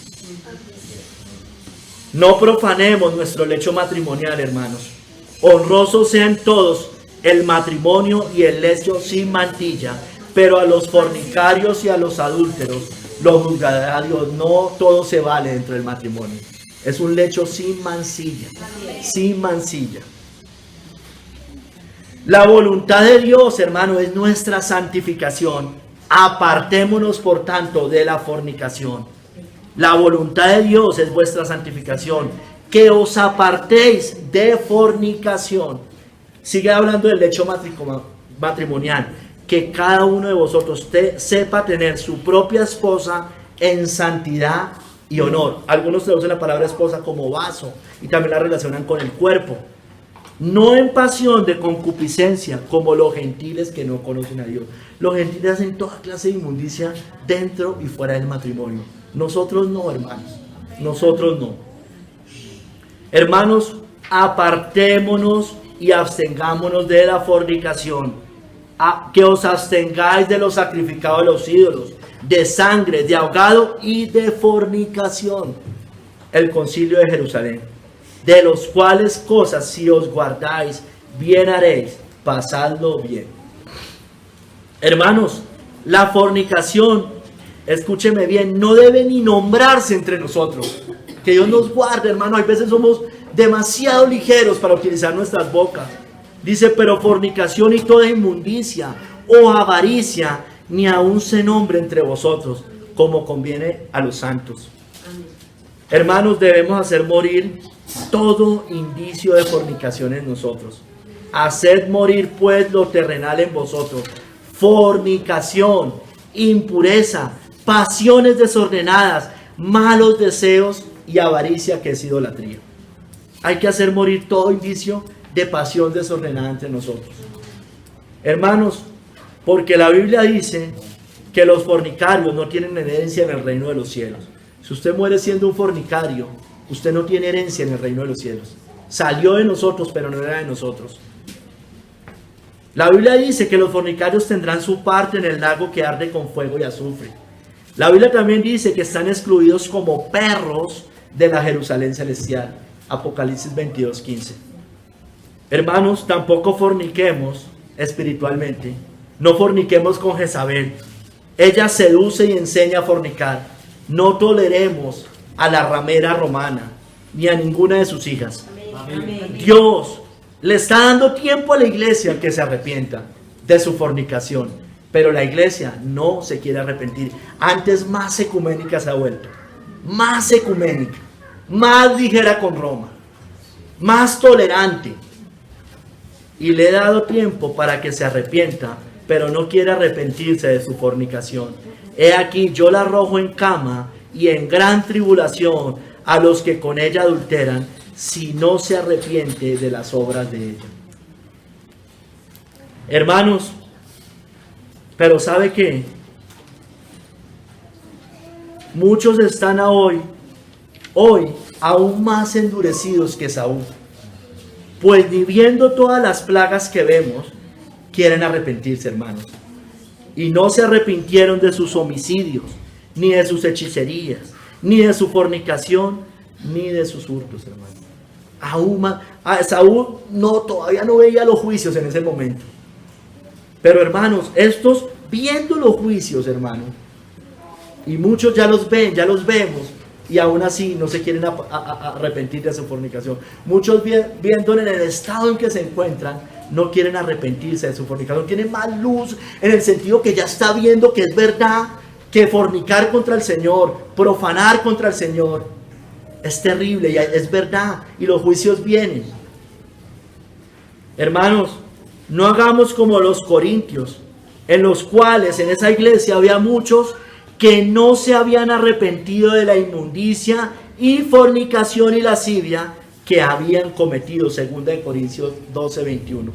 No profanemos nuestro lecho matrimonial, hermanos. Honrosos sean todos el matrimonio y el lecho sin mantilla, pero a los fornicarios y a los adúlteros lo juzgará Dios. No todo se vale dentro del matrimonio. Es un lecho sin mancilla, sin mancilla. La voluntad de Dios, hermano, es nuestra santificación Apartémonos, por tanto, de la fornicación. La voluntad de Dios es vuestra santificación, que os apartéis de fornicación. Sigue hablando del lecho matrimonial, que cada uno de vosotros sepa tener su propia esposa en santidad y honor. Algunos traducen la palabra esposa como vaso y también la relacionan con el cuerpo. No en pasión de concupiscencia, como los gentiles que no conocen a Dios. Los gentiles hacen toda clase de inmundicia dentro y fuera del matrimonio. Nosotros no, hermanos. Nosotros no. Hermanos, apartémonos y abstengámonos de la fornicación. Que os abstengáis de los sacrificados de los ídolos, de sangre, de ahogado y de fornicación. El concilio de Jerusalén. De los cuales cosas, si os guardáis, bien haréis, pasadlo bien. Hermanos, la fornicación, escúcheme bien, no debe ni nombrarse entre nosotros. Que Dios nos guarde, hermano. Hay veces somos demasiado ligeros para utilizar nuestras bocas. Dice, pero fornicación y toda inmundicia o avaricia, ni aun se nombre entre vosotros, como conviene a los santos. Hermanos, debemos hacer morir todo indicio de fornicación en nosotros. Haced morir pues lo terrenal en vosotros: fornicación, impureza, pasiones desordenadas, malos deseos y avaricia, que es idolatría. Hay que hacer morir todo indicio de pasión desordenada entre nosotros. Hermanos, porque la Biblia dice que los fornicarios no tienen herencia en el reino de los cielos. Si usted muere siendo un fornicario, usted no tiene herencia en el reino de los cielos. Salió de nosotros, pero no era de nosotros. La Biblia dice que los fornicarios tendrán su parte en el lago que arde con fuego y azufre. La Biblia también dice que están excluidos como perros de la Jerusalén celestial. Apocalipsis 22:15. Hermanos, tampoco forniquemos espiritualmente. No forniquemos con Jezabel. Ella seduce y enseña a fornicar. No toleremos a la ramera romana, ni a ninguna de sus hijas. Amén. Dios le está dando tiempo a la iglesia que se arrepienta de su fornicación, pero la iglesia no se quiere arrepentir. Antes, más ecuménica se ha vuelto, más ecuménica, más ligera con Roma, más tolerante, y le he dado tiempo para que se arrepienta, pero no quiere arrepentirse de su fornicación. He aquí, yo la arrojo en cama y en gran tribulación a los que con ella adulteran, si no se arrepiente de las obras de ella. Hermanos, pero ¿sabe qué? Muchos están hoy aún más endurecidos que Saúl, pues ni viendo todas las plagas que vemos, quieren arrepentirse, hermanos. Y no se arrepintieron de sus homicidios, ni de sus hechicerías, ni de su fornicación, ni de sus hurtos, hermanos. Aún más, Saúl todavía no veía los juicios en ese momento. Pero hermanos, estos viendo los juicios, hermanos, y muchos ya los ven, ya los vemos, y aún así no se quieren arrepentir de su fornicación. Muchos viendo en el estado en que se encuentran, no quieren arrepentirse de su fornicación. Tienen más luz en el sentido que ya está viendo que es verdad, que fornicar contra el Señor, profanar contra el Señor, es terrible y es verdad, y los juicios vienen. Hermanos, no hagamos como los corintios, en los cuales en esa iglesia había muchos que no se habían arrepentido de la inmundicia y fornicación y lascivia que habían cometido. 2 Corintios 12:21.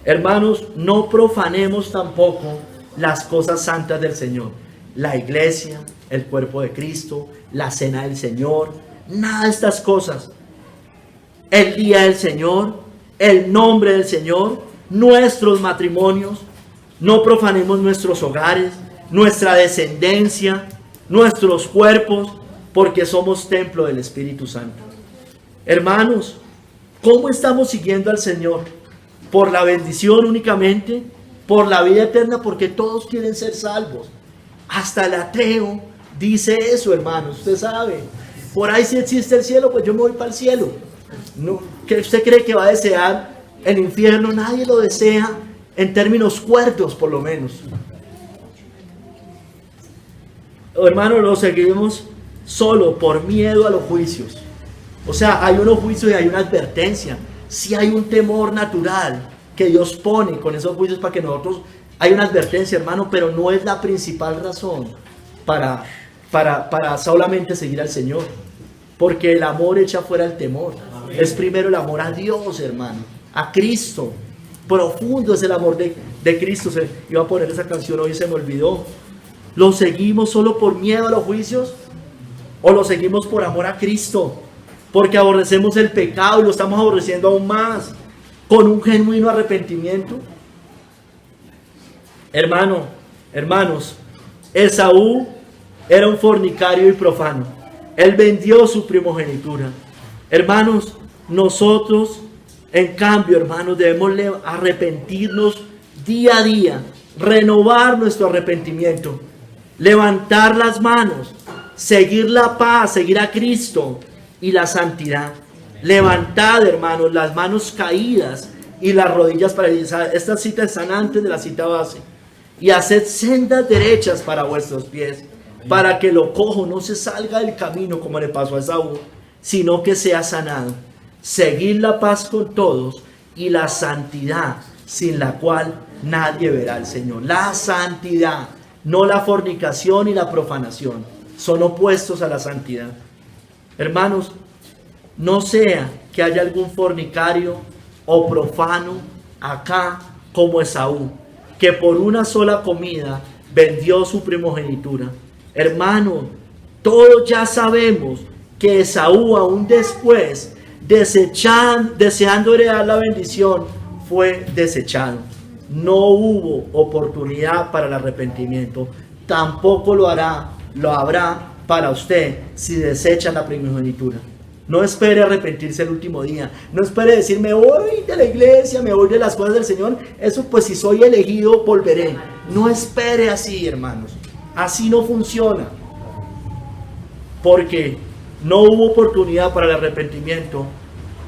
Hermanos, no profanemos tampoco las cosas santas del Señor. La iglesia, el cuerpo de Cristo, la cena del Señor, nada de estas cosas. El día del Señor, el nombre del Señor, nuestros matrimonios. No profanemos nuestros hogares, nuestra descendencia, nuestros cuerpos, porque somos templo del Espíritu Santo. Hermanos, ¿cómo estamos siguiendo al Señor? ¿Por la bendición únicamente? ¿Por la vida eterna? Porque todos quieren ser salvos. Hasta el ateo dice eso, hermanos. Usted sabe, por ahí si existe el cielo, pues yo me voy para el cielo. No, ¿qué usted cree que va a desear el infierno? Nadie lo desea en términos cuerdos, por lo menos. hermano, lo seguimos solo por miedo a los juicios. O sea, hay unos juicios y hay una advertencia. Si hay un temor natural que Dios pone con esos juicios para que nosotros, hay una advertencia, hermano, pero no es la principal razón para solamente seguir al Señor. Porque el amor echa fuera el temor. Amén. Es primero el amor a Dios, hermano, a Cristo. Profundo es el amor de Cristo. Iba a poner esa canción, hoy se me olvidó. ¿Lo seguimos solo por miedo a los juicios? ¿O lo seguimos por amor a Cristo? Porque aborrecemos el pecado y lo estamos aborreciendo aún más, con un genuino arrepentimiento. Hermanos, Esaú era un fornicario y profano. Él vendió su primogenitura. Hermanos, nosotros, en cambio, hermanos, debemos arrepentirnos día a día, renovar nuestro arrepentimiento, levantar las manos, seguir la paz, seguir a Cristo y la santidad. Levantad, hermanos, las manos caídas y las rodillas paralizadas. Estas citas están antes de la cita base. Y haced sendas derechas para vuestros pies, para que lo cojo no se salga del camino como le pasó a Esaú, sino que sea sanado. Seguid la paz con todos y la santidad, sin la cual nadie verá al Señor. La santidad, no la fornicación y la profanación, son opuestos a la santidad. Hermanos, no sea que haya algún fornicario o profano acá como Esaú, que por una sola comida vendió su primogenitura. Hermano, todos ya sabemos que Esaú, aún después, deseando heredar la bendición, fue desechado. No hubo oportunidad para el arrepentimiento. Tampoco lo habrá para usted si desecha la primogenitura. No espere arrepentirse el último día. No espere decir, me voy de la iglesia, me voy de las cosas del Señor. Eso pues si soy elegido volveré. No espere así, hermanos. Así no funciona. Porque no hubo oportunidad para el arrepentimiento.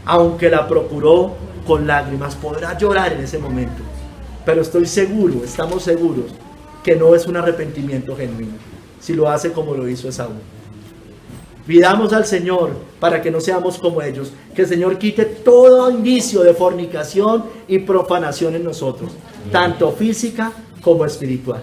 Aunque la procuró con lágrimas. Podrá llorar en ese momento. Pero estoy seguro, estamos seguros, que no es un arrepentimiento genuino. Si lo hace como lo hizo Esaú. Pidamos al Señor para que no seamos como ellos. Que el Señor quite todo indicio de fornicación y profanación en nosotros. Tanto física como espiritual.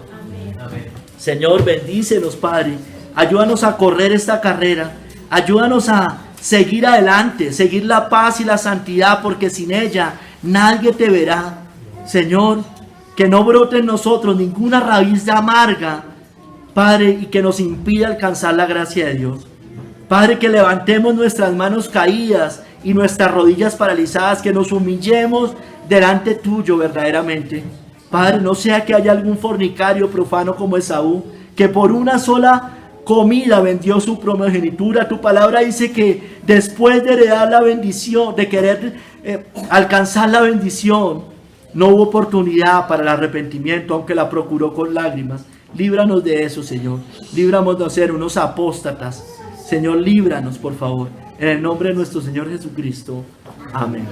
Amén. Señor, bendícenos, Padre. Ayúdanos a correr esta carrera. Ayúdanos a seguir adelante. Seguir la paz y la santidad. Porque sin ella nadie te verá. Señor, que no brote en nosotros ninguna raíz amarga, Padre, y que nos impida alcanzar la gracia de Dios. Padre, que levantemos nuestras manos caídas y nuestras rodillas paralizadas, que nos humillemos delante tuyo verdaderamente. Padre, no sea que haya algún fornicario profano como Esaú, que por una sola comida vendió su primogenitura. Tu palabra dice que después de heredar la bendición, de querer alcanzar la bendición, no hubo oportunidad para el arrepentimiento, aunque la procuró con lágrimas. Líbranos de eso, Señor. Líbranos de ser unos apóstatas. Señor, líbranos, por favor. En el nombre de nuestro Señor Jesucristo. Amén.